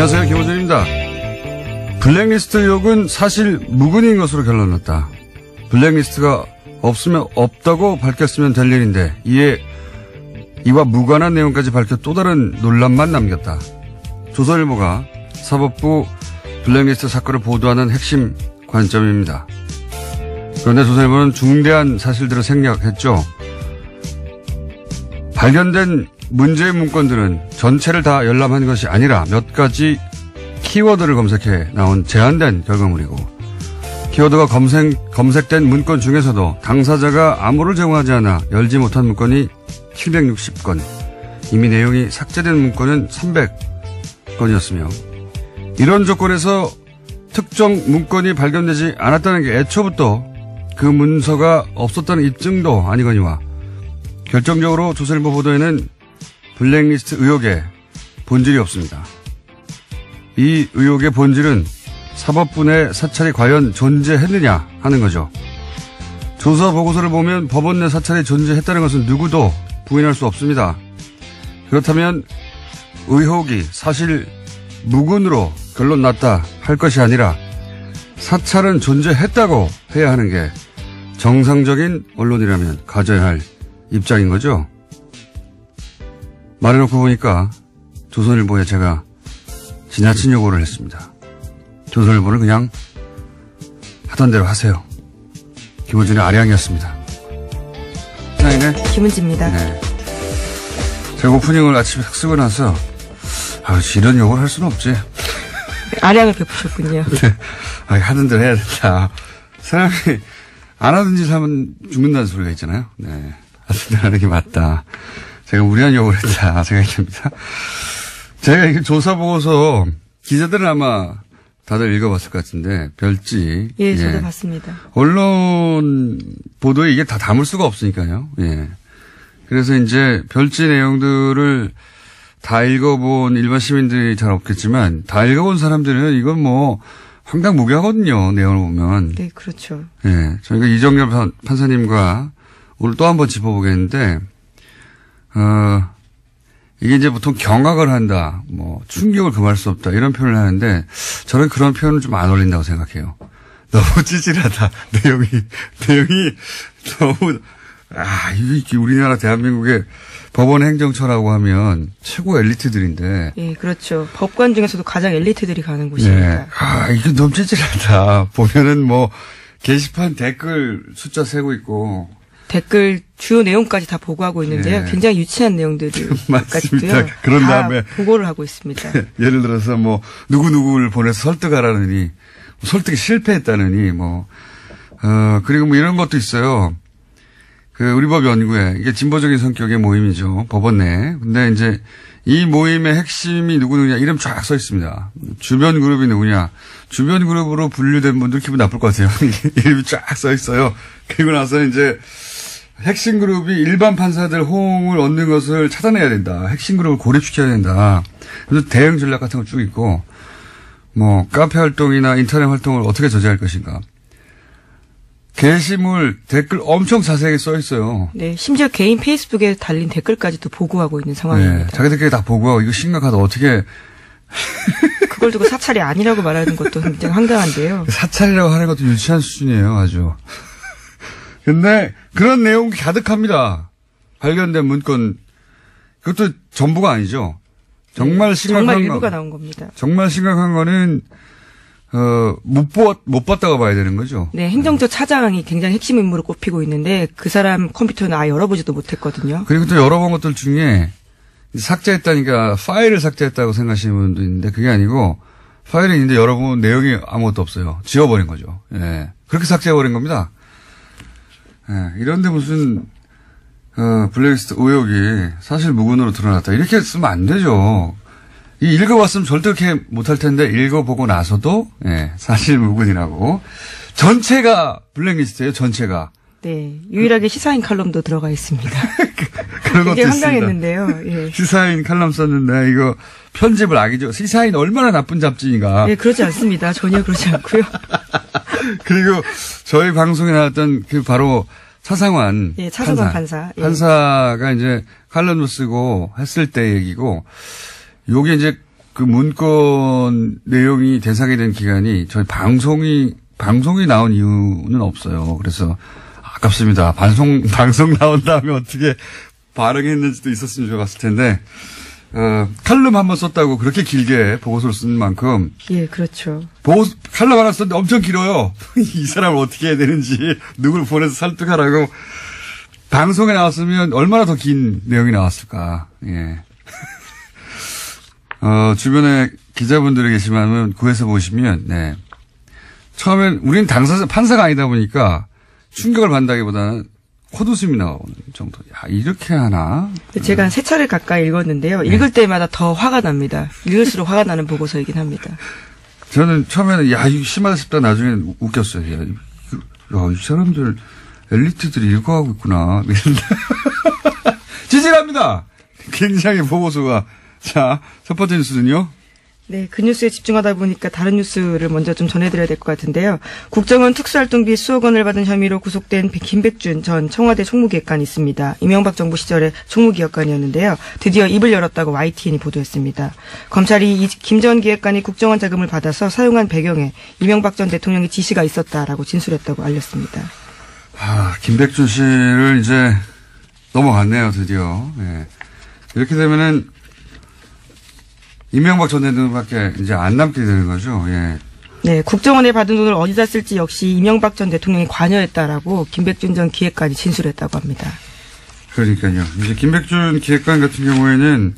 안녕하세요. 김호준입니다. 블랙리스트 의혹은 사실 무근인 것으로 결론났다. 블랙리스트가 없으면 없다고 밝혔으면 될 일인데 이와 무관한 내용까지 밝혀 또 다른 논란만 남겼다. 조선일보가 사법부 블랙리스트 사건을 보도하는 핵심 관점입니다. 그런데 조선일보는 중대한 사실들을 생략했죠. 발견된 문제의 문건들은 전체를 다 열람한 것이 아니라 몇 가지 키워드를 검색해 나온 제한된 결과물이고, 키워드가 검색된 문건 중에서도 당사자가 암호를 제공하지 않아 열지 못한 문건이 760건, 이미 내용이 삭제된 문건은 300건이었으며, 이런 조건에서 특정 문건이 발견되지 않았다는 게 애초부터 그 문서가 없었다는 입증도 아니거니와, 결정적으로 조선일보 보도에는 블랙리스트 의혹의 본질이 없습니다. 이 의혹의 본질은 사법부 내 사찰이 과연 존재했느냐 하는 거죠. 조사 보고서를 보면 법원 내 사찰이 존재했다는 것은 누구도 부인할 수 없습니다. 그렇다면 의혹이 사실 무근으로 결론 났다 할 것이 아니라 사찰은 존재했다고 해야 하는 게 정상적인 언론이라면 가져야 할 입장인 거죠. 말해놓고 보니까 조선일보에 제가 지나친 요구를 했습니다. 조선일보는 그냥 하던 대로 하세요. 김호준의 아량이었습니다. 네. 김은지입니다. 네. 제가 오프닝을 아침에 딱 쓰고 나서 이런 요구를 할 수는 없지. 아량을 베푸셨군요. 네. 하던 대로 해야 된다. 사람이 안 하던 짓 하면 죽는다는 소리가 있잖아요. 네. 하던 대로 하는 게 맞다. 제가 무리한 요구를 했다 생각이 듭니다. 제가 이게 조사 보고서 기자들은 아마 다들 읽어봤을 것 같은데, 별지. 예, 저도 봤습니다. 언론 보도에 이게 다 담을 수가 없으니까요. 예. 그래서 이제 별지 내용들을 다 읽어본 일반 시민들이 잘 없겠지만, 다 읽어본 사람들은 이건 뭐 황당무계하거든요. 내용을 보면. 네, 그렇죠. 예. 저희가 이정렬 판사님과 오늘 또 한번 짚어보겠는데, 이게 이제 보통 경악을 한다, 충격을 금할 수 없다, 이런 표현을 하는데, 저는 그런 표현은 좀 안 어울린다고 생각해요. 너무 찌질하다. 내용이 너무, 이게 우리나라 대한민국의 법원 행정처라고 하면 최고 엘리트들인데. 예, 그렇죠. 법관 중에서도 가장 엘리트들이 가는 곳입니다. 네. 이게 너무 찌질하다. 보면은 게시판 댓글 숫자 세고 있고. 댓글 주요 내용까지 다 보고하고 있는데요. 네. 굉장히 유치한 내용들까지도요. 그런 다음에 보고를 하고 있습니다. 예를 들어서 누구를 보내서 설득하라느니, 설득이 실패했다느니, 그리고 이런 것도 있어요. 우리 법 연구회, 이게 진보적인 성격의 모임이죠. 법원 내. 근데 이제 이 모임의 핵심이 누구냐 이름 쫙 써 있습니다. 주변 그룹이 누구냐. 주변 그룹으로 분류된 분들 기분 나쁠 것 같아요. 이름이 쫙 써 있어요. 그리고 나서 이제 핵심 그룹이 일반 판사들 호응을 얻는 것을 차단해야 된다. 핵심 그룹을 고립시켜야 된다. 그래서 대응 전략 같은 거 쭉 있고, 카페 활동이나 인터넷 활동을 어떻게 저지할 것인가. 게시물, 댓글 엄청 자세하게 써 있어요. 네, 심지어 개인 페이스북에 달린 댓글까지도 보고하고 있는 상황입니다. 네, 자기들끼리 다 보고하고 이거 심각하다. 어떻게. 그걸 두고 사찰이 아니라고 말하는 것도 굉장히 황당한데요. 사찰이라고 하는 것도 유치한 수준이에요, 아주. 근데 그런 내용이 가득합니다. 발견된 문건. 그것도 전부가 아니죠. 정말 심각한 정말 일부가 나온 겁니다. 정말 심각한 거는 못 봤다고 봐야 되는 거죠. 네, 행정처 차장이 굉장히 핵심 인물로 꼽히고 있는데 그 사람 컴퓨터는 아예 열어보지도 못했거든요. 그리고 또 열어본 것들 중에 삭제했다니까 파일을 삭제했다고 생각하시는 분도 있는데 그게 아니고 파일이 있는데 열어보면 내용이 아무것도 없어요. 지워버린 거죠. 예. 그렇게 삭제해버린 겁니다. 예. 이런데 무슨 블랙리스트 의혹이 사실 무근으로 드러났다. 이렇게 쓰면 안 되죠. 읽어봤으면 절대 그렇게 못할 텐데 읽어보고 나서도 사실 무근이라고. 전체가 블랙리스트예요. 전체가. 네. 유일하게 시사인 칼럼도 들어가 있습니다. 그런 것도 굉장히 황당했는데요. 예. 시사인 칼럼 썼는데 이거 편집을 악이죠. 시사인 얼마나 나쁜 잡지인가. 네, 그러지 않습니다. 전혀 그러지 않고요. 그리고 저희 방송에 나왔던 바로 차상환. 예, 차상환 판사. 예. 판사가 이제 칼럼도 쓰고 했을 때 얘기고, 요게 이제 그 문건 내용이 대상이 된 기간이 저희 방송이 나온 이유는 없어요. 그래서 아깝습니다. 방송 나온 다음에 어떻게 반응했는지도 있었으면 좋았을 텐데, 칼럼 한번 썼다고 그렇게 길게 보고서를 쓴 만큼. 예, 그렇죠. 칼럼 하나 썼는데 엄청 길어요. 이 사람을 어떻게 해야 되는지, 누굴 보내서 설득하라고. 방송에 나왔으면 얼마나 더 긴 내용이 나왔을까. 예. 주변에 기자분들이 계시면 구해서 보시면, 네. 처음엔 우리는 판사가 아니다 보니까 충격을 받는다기보다는 콧웃음이 나오는 정도. 야, 이렇게 하나? 제가 한 3차례 가까이 읽었는데요. 네. 읽을 때마다 더 화가 납니다. 읽을수록 화가 나는 보고서이긴 합니다. 저는 처음에는 야, 이거 심하다 싶다 나중에 웃겼어요. 야, 이 사람들 엘리트들이 읽어가고 있구나. 지질합니다. 굉장히 보고서가. 자, 첫 번째 뉴스는요. 네, 그 뉴스에 집중하다 보니까 다른 뉴스를 먼저 좀 전해드려야 될 것 같은데요. 국정원 특수활동비 수억 원을 받은 혐의로 구속된 김백준 전 청와대 총무기획관이 있습니다. 이명박 정부 시절에 총무기획관이었는데요. 드디어 입을 열었다고 YTN이 보도했습니다. 검찰이 김 전 기획관이 국정원 자금을 받아서 사용한 배경에 이명박 전 대통령의 지시가 있었다라고 진술했다고 알렸습니다. 김백준 씨를 이제 넘어갔네요, 드디어. 네. 이렇게 되면은 이명박 전 대통령밖에 이제 안 남게 되는 거죠. 예. 네, 국정원에 받은 돈을 어디다 쓸지 역시 이명박 전 대통령이 관여했다라고 김백준 전 기획관이 진술했다고 합니다. 그러니까요. 이제 김백준 기획관 같은 경우에는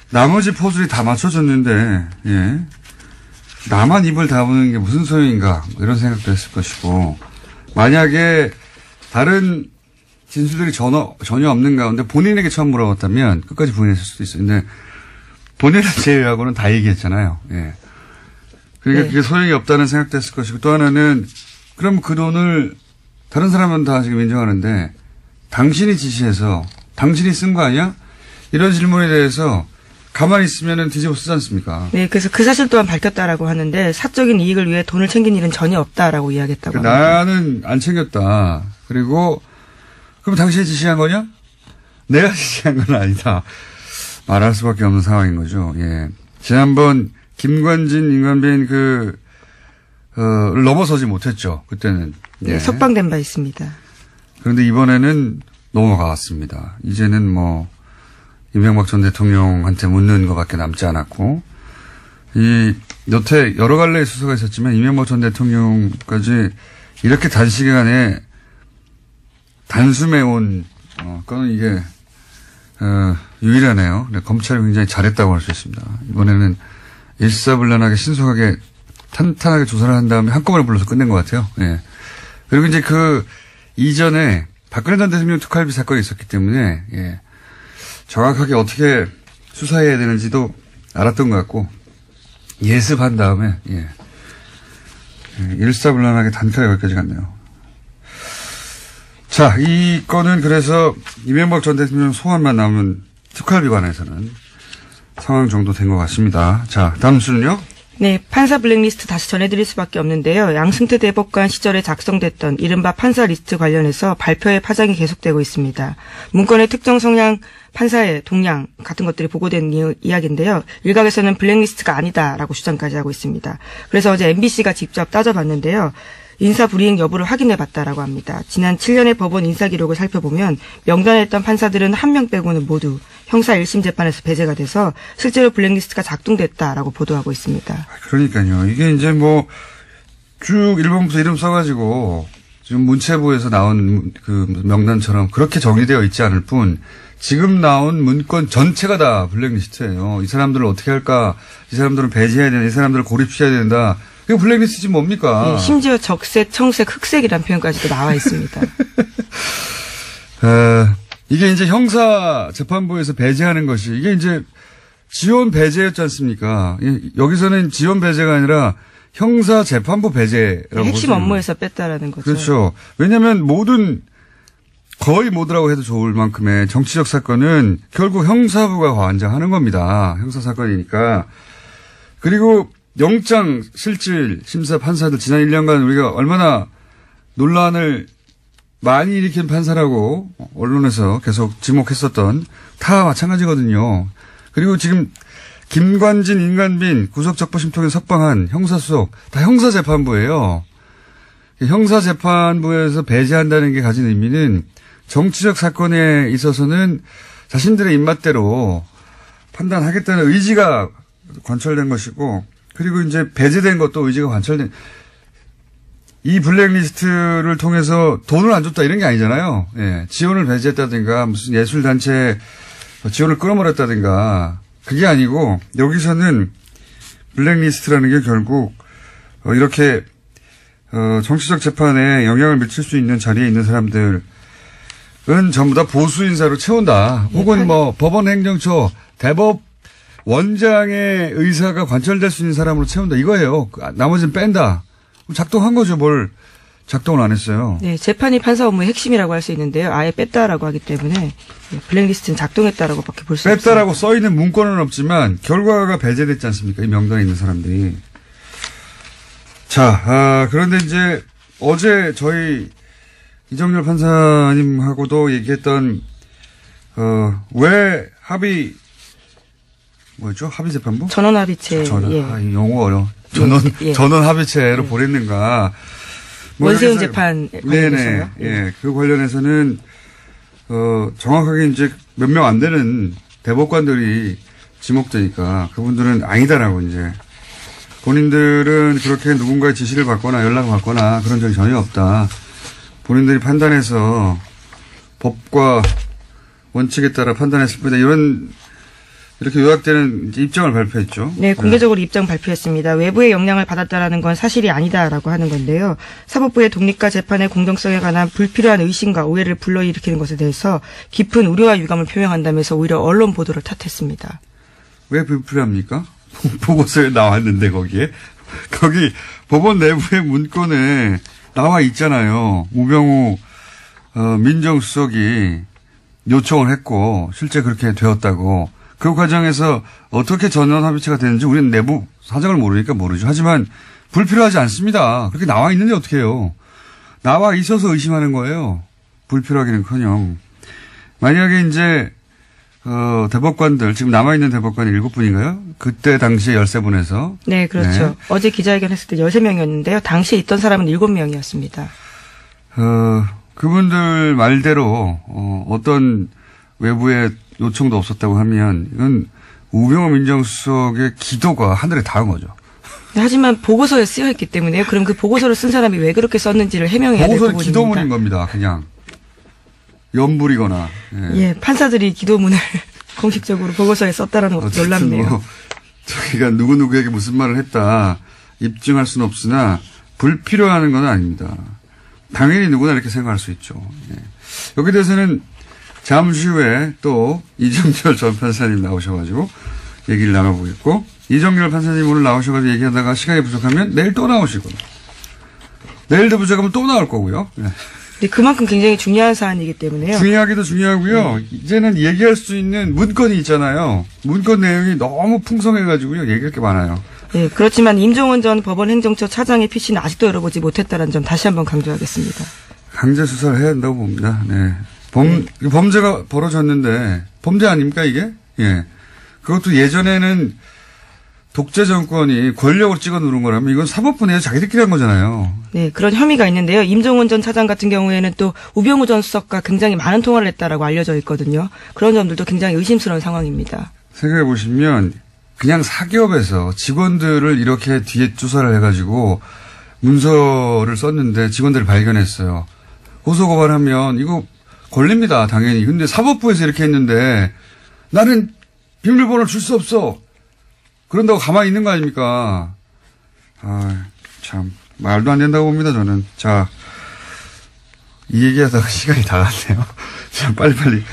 나머지 포즈들이 다 맞춰졌는데, 예. 나만 입을 다무는 게 무슨 소용인가, 이런 생각도 했을 것이고, 만약에 다른 진술들이 전혀 없는 가운데 본인에게 처음 물어봤다면 끝까지 부인했을 수도 있어요. 근데 본인을 제외하고는 다 얘기했잖아요. 예. 그러니까 네. 그게 소용이 없다는 생각도 했을 것이고, 또 하나는 그럼 그 돈을 다른 사람은 다 지금 인정하는데 당신이 지시해서 당신이 쓴 거 아니야? 이런 질문에 대해서 가만히 있으면은 뒤집어 쓰지 않습니까? 네, 그래서 그 사실 또한 밝혔다라고 하는데 사적인 이익을 위해 돈을 챙긴 일은 전혀 없다라고 이야기했다고 합니다. 나는 안 챙겼다. 그리고 그럼 당신이 지시한 거냐? 내가 지시한 건 아니다. 말할 수밖에 없는 상황인 거죠. 예. 지난번 김관진, 임관빈 넘어서지 못했죠. 그때는. 예. 네, 석방된 바 있습니다. 그런데 이번에는 넘어갔습니다. 이제는 이명박 전 대통령한테 묻는 것밖에 남지 않았고, 여태 여러 갈래의 수사가 있었지만 이명박 전 대통령까지 이렇게 단시간에 단숨에 그거는 이게, 유일하네요. 네, 검찰이 굉장히 잘했다고 할 수 있습니다. 이번에는 일사불란하게 신속하게 탄탄하게 조사를 한 다음에 한꺼번에 불러서 끝낸 것 같아요. 예. 그리고 이제 이전에 박근혜 전 대통령 특활비 사건이 있었기 때문에, 예. 정확하게 어떻게 수사해야 되는지도 알았던 것 같고, 예습한 다음에, 예. 일사불란하게 단칼에 거기까지 갔네요. 자, 이 건은 그래서 이명박 전 대통령 소환만 나오면 특활비 관해서는 상황 정도 된 것 같습니다. 자, 다음 뉴스는요? 네, 판사 블랙리스트 다시 전해드릴 수밖에 없는데요. 양승태 대법관 시절에 작성됐던 이른바 판사 리스트 관련해서 발표의 파장이 계속되고 있습니다. 문건의 특정 성향 판사의 동향 같은 것들이 보고된 이야기인데요. 일각에서는 블랙리스트가 아니다라고 주장까지 하고 있습니다. 그래서 어제 MBC가 직접 따져봤는데요. 인사 불이행 여부를 확인해봤다라고 합니다. 지난 7년의 법원 인사 기록을 살펴보면 명단에 있던 판사들은 한 명 빼고는 모두 형사 1심 재판에서 배제가 돼서 실제로 블랙리스트가 작동됐다라고 보도하고 있습니다. 그러니까요. 이게 이제 쭉 1번부터 이름 써가지고 지금 문체부에서 나온 그 명단처럼 그렇게 정리되어 있지 않을 뿐 지금 나온 문건 전체가 다 블랙리스트예요. 이 사람들을 어떻게 할까? 이 사람들은 배제해야 된다. 이 사람들을 고립시켜야 된다. 이거 블랙리스트지 뭡니까? 네, 심지어 적색, 청색, 흑색이라는 표현까지도 나와 있습니다. 이게 이제 형사 재판부에서 배제하는 것이 이게 이제 지원 배제였지 않습니까? 여기서는 지원 배제가 아니라 형사 재판부 배제라고 핵심 업무에서 뺐다라는 거죠. 그렇죠. 왜냐하면 거의 모두라고 해도 좋을 만큼의 정치적 사건은 결국 형사부가 관장하는 겁니다. 형사 사건이니까. 그리고 영장 실질 심사 판사들 지난 1년간 우리가 얼마나 논란을 많이 일으킨 판사라고 언론에서 계속 지목했었던 다 마찬가지거든요. 그리고 지금 김관진, 임관빈 구속적부심통에 석방한 형사수석 다 형사재판부예요. 형사재판부에서 배제한다는 게 가진 의미는 정치적 사건에 있어서는 자신들의 입맛대로 판단하겠다는 의지가 관철된 것이고, 그리고 이제 배제된 것도 의지가 관철된, 이 블랙리스트를 통해서 돈을 안 줬다 이런 게 아니잖아요. 예. 지원을 배제했다든가 무슨 예술단체 지원을 끊어버렸다든가 그게 아니고, 여기서는 블랙리스트라는 게 결국 이렇게 정치적 재판에 영향을 미칠 수 있는 자리에 있는 사람들은 전부 다 보수 인사로 채운다. 혹은 뭐 법원 행정처 대법 원장의 의사가 관철될 수 있는 사람으로 채운다. 이거예요. 나머지는 뺀다. 작동한 거죠. 뭘 작동을 안 했어요. 네, 재판이 판사 업무의 핵심이라고 할 수 있는데요. 아예 뺐다라고 하기 때문에 블랙리스트는 작동했다라고밖에 볼 수 없어요. 뺐다라고 써 있는 문건은 없지만 결과가 배제됐지 않습니까? 이 명단에 있는 사람들이. 자, 그런데 이제 어제 저희 이정열 판사님하고도 얘기했던 왜 합의 뭐였죠? 합의재판부? 전원합의체. 예. 용어 어려워. 전원 합의체로 보냈는가. 원세훈 재판 네네. 예. 그 관련해서는 정확하게 이제 몇 명 안 되는 대법관들이 지목되니까 그분들은 아니다라고 이제 본인들은 그렇게 누군가의 지시를 받거나 연락을 받거나 그런 적이 전혀 없다. 본인들이 판단해서 법과 원칙에 따라 판단했을 뿐이다. 이렇게 요약되는 입장을 발표했죠. 네, 공개적으로 입장 발표했습니다. 외부의 영향을 받았다라는 건 사실이 아니다라고 하는 건데요. 사법부의 독립과 재판의 공정성에 관한 불필요한 의심과 오해를 불러일으키는 것에 대해서 깊은 우려와 유감을 표명한다면서 오히려 언론 보도를 탓했습니다. 왜 불필요합니까? 보고서에 나왔는데 거기 법원 내부의 문건에 나와 있잖아요. 우병우 민정수석이 요청을 했고 실제 그렇게 되었다고. 그 과정에서 어떻게 전원합의체가 되는지 우리는 내부 사정을 모르니까 모르죠. 하지만 불필요하지 않습니다. 그렇게 나와 있는데 어떻게 해요. 나와 있어서 의심하는 거예요. 불필요하기는커녕. 만약에 이제 대법관들 지금 남아있는 대법관이 7분인가요? 그때 당시에 13분에서. 네, 그렇죠. 네. 어제 기자회견 했을 때 13명이었는데요. 당시에 있던 사람은 7명이었습니다. 그분들 말대로 어떤 외부의 요청도 없었다고 하면 이건 우병우 민정수석의 기도가 하늘에 닿은 거죠. 네, 하지만 보고서에 쓰여있기 때문에요. 그럼 그 보고서를 쓴 사람이 왜 그렇게 썼는지를 해명해야 될 부분입니다. 보고서는 기도문인 겁니다. 그냥 연불이거나. 예, 판사들이 기도문을 공식적으로 보고서에 썼다라는 것도 놀랍네요. 저희가 누구누구에게 무슨 말을 했다 입증할 수는 없으나 불필요한 건 아닙니다. 당연히 누구나 이렇게 생각할 수 있죠. 예. 여기에 대해서는 잠시 후에 또 이정열 전 판사님 나오셔가지고 얘기를 나눠보겠고, 이정열 판사님 오늘 나오셔가지고 얘기하다가 시간이 부족하면 내일 또 나오시고, 내일도 부족하면 또 나올 거고요. 네. 네, 그만큼 굉장히 중요한 사안이기 때문에요. 중요하기도 중요하고요. 이제는 얘기할 수 있는 문건이 있잖아요. 문건 내용이 너무 풍성해가지고요. 얘기할 게 많아요. 네, 그렇지만 임종원 전 법원 행정처 차장의 PC는 아직도 열어보지 못했다는 점 다시 한번 강조하겠습니다. 강제 수사를 해야 한다고 봅니다. 네. 범죄가 벌어졌는데, 범죄 아닙니까, 이게? 예. 그것도 예전에는 독재 정권이 권력을 찍어 누른 거라면 이건 사법부 내에서 자기들끼리 한 거잖아요. 네, 그런 혐의가 있는데요. 임종원 전 차장 같은 경우에는 또 우병우 전 수석과 굉장히 많은 통화를 했다라고 알려져 있거든요. 그런 점들도 굉장히 의심스러운 상황입니다. 생각해 보시면 그냥 사기업에서 직원들을 이렇게 뒤에 조사를 해가지고 문서를 썼는데 직원들을 발견했어요. 고소고발하면 이거 걸립니다, 당연히. 근데 사법부에서 이렇게 했는데 나는 비밀번호를 줄 수 없어. 그런다고 가만히 있는 거 아닙니까? 아, 참 말도 안 된다고 봅니다, 저는. 자, 이 얘기하다가 시간이 다 갔네요. 자, 빨리빨리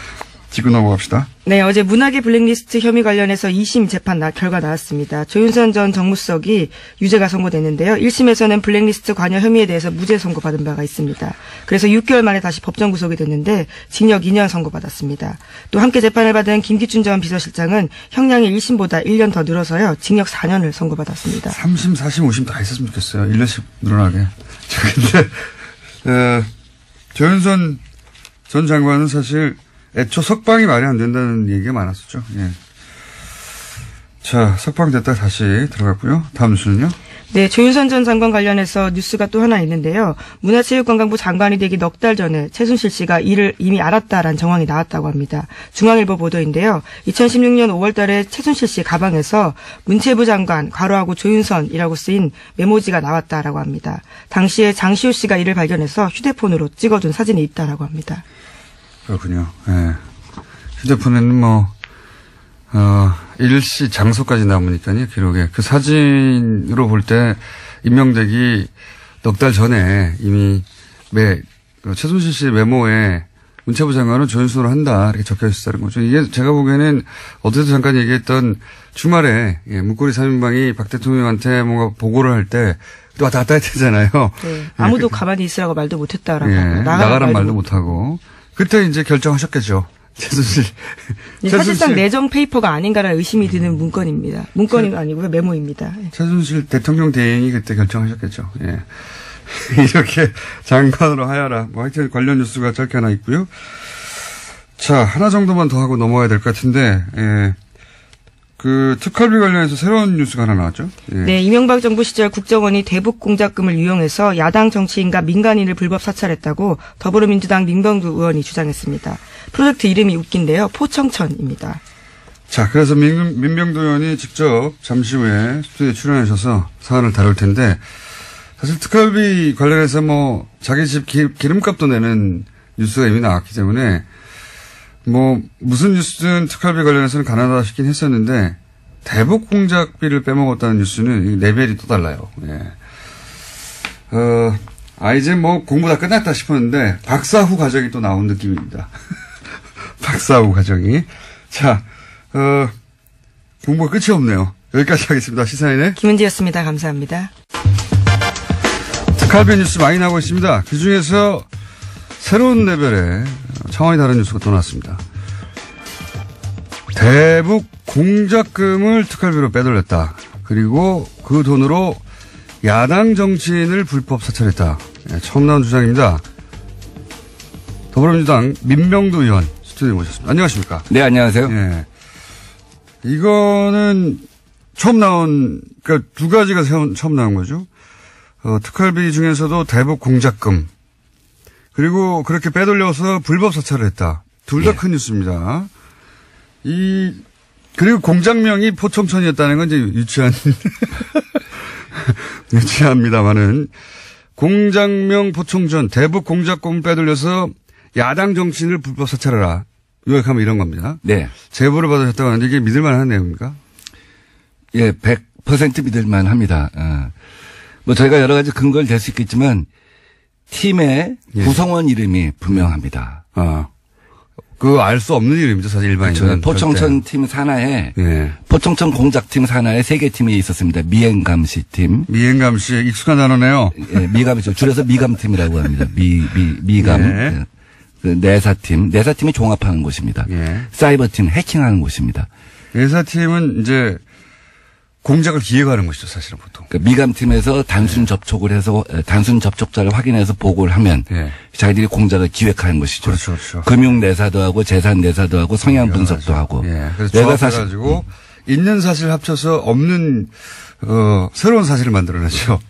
짚고 넘어갑시다. 네, 어제 문학의 블랙리스트 혐의 관련해서 2심 재판 결과 나왔습니다. 조윤선 전 정무수석이 유죄가 선고됐는데요. 1심에서는 블랙리스트 관여 혐의에 대해서 무죄 선고받은 바가 있습니다. 그래서 6개월 만에 다시 법정 구속이 됐는데 징역 2년 선고받았습니다. 또 함께 재판을 받은 김기춘 전 비서실장은 형량이 1심보다 1년 더 늘어서요. 징역 4년을 선고받았습니다. 3심, 4심, 5심 다 했었으면 좋겠어요. 1년씩 늘어나게. 근데 조윤선 전 장관은 사실 애초 석방이 말이 안 된다는 얘기가 많았었죠. 예. 자, 석방됐다 다시 들어갔고요. 다음 뉴스는요? 네, 조윤선 전 장관 관련해서 뉴스가 또 하나 있는데요. 문화체육관광부 장관이 되기 넉 달 전에 최순실 씨가 이를 이미 알았다라는 정황이 나왔다고 합니다. 중앙일보 보도인데요. 2016년 5월 달에 최순실 씨 가방에서 문체부 장관 괄호하고 조윤선이라고 쓰인 메모지가 나왔다라고 합니다. 당시에 장시호 씨가 이를 발견해서 휴대폰으로 찍어둔 사진이 있다라고 합니다. 그렇군요. 예. 휴대폰에는 일시 장소까지 남으니까요, 기록에. 그 사진으로 볼 때 임명되기 넉 달 전에 이미 최순실 씨의 메모에 문체부 장관은 조윤선으로 한다, 이렇게 적혀 있었다는 거죠. 이게 제가 보기에는 어제도 잠깐 얘기했던 주말에, 문고리 3인방이 박 대통령한테 뭔가 보고를 할 때 또 왔다 갔다 했잖아요. 네. 아무도 가만히 있으라고 말도 못했다라고. 나가란 말도 못하고. 그때 이제 결정하셨겠죠. 최순실. 사실상 내정 페이퍼가 아닌가라는 의심이 드는 문건입니다. 문건이 아니고요. 메모입니다. 최순실 대통령 대행이 그때 결정하셨겠죠. 예. 이렇게 장관으로 하여라. 하여튼 관련 뉴스가 짧게 하나 있고요. 자, 하나 정도만 더 하고 넘어가야 될 것 같은데, 그 특활비 관련해서 새로운 뉴스가 하나 나왔죠? 예. 네, 이명박 정부 시절 국정원이 대북 공작금을 이용해서 야당 정치인과 민간인을 불법 사찰했다고 더불어민주당 민병두 의원이 주장했습니다. 프로젝트 이름이 웃긴데요. 포청천입니다. 자, 그래서 민병두 의원이 직접 잠시 후에 스튜디오에 출연하셔서 사안을 다룰 텐데, 사실 특활비 관련해서 자기 집 기름값도 내는 뉴스가 이미 나왔기 때문에 무슨 뉴스든 특활비 관련해서는 가난하다 싶긴 했었는데, 대북 공작비를 빼먹었다는 뉴스는 레벨이 또 달라요. 예. 이제 공부 다 끝났다 싶었는데, 박사 후 과정이 또 나온 느낌입니다. 박사 후 과정이. 자, 공부가 끝이 없네요. 여기까지 하겠습니다. 시사인의 김은지였습니다. 감사합니다. 특활비 뉴스 많이 나오고 있습니다. 그 중에서 새로운 레벨의 차원이 다른 뉴스가 또 나왔습니다. 대북 공작금을 특활비로 빼돌렸다. 그리고 그 돈으로 야당 정치인을 불법 사찰했다. 네, 처음 나온 주장입니다. 더불어민주당 민병두 의원 스튜디오에 모셨습니다. 안녕하십니까? 네, 안녕하세요. 네. 이거는 처음 나온, 그러니까 두 가지가 처음 나온 거죠. 특활비 중에서도 대북 공작금, 그리고 그렇게 빼돌려서 불법 사찰을 했다. 둘 다 큰 뉴스입니다. 그리고 공작명이 포청천이었다는 건 이제 유치합니다만은, 공작명 포청천, 대북 공작금 빼돌려서 야당 정치인을 불법 사찰하라. 요약하면 이런 겁니다. 네. 제보를 받으셨다고 하는데 이게 믿을만한 내용입니까? 예, 100% 믿을만 합니다. 저희가 여러 가지 근거를 댈 수 있겠지만, 팀의 구성원 이름이 분명합니다. 알 수 없는 이름이죠, 사실 일반인은. 그렇죠. 포청천 팀 산하에, 포청천 공작팀 산하에 3개 팀이 있었습니다. 미행감시 팀. 미행감시, 익숙한 단어네요. 예, 미감이죠. 줄여서 미감팀이라고 합니다. 미감. 예. 그 내사팀이 종합하는 곳입니다. 사이버팀, 해킹하는 곳입니다. 내사팀은 이제 공작을 기획하는 것이죠, 사실은 보통. 그러니까 미감팀에서 단순 접촉을 해서 단순 접촉자를 확인해서 보고를 하면 자기들이 공작을 기획하는 것이죠. 그렇죠. 금융 내사도 하고 재산 내사도 하고 성향 분석도 하고. 그래서 조합해가지고 있는 사실 합쳐서 없는 새로운 사실을 만들어내죠.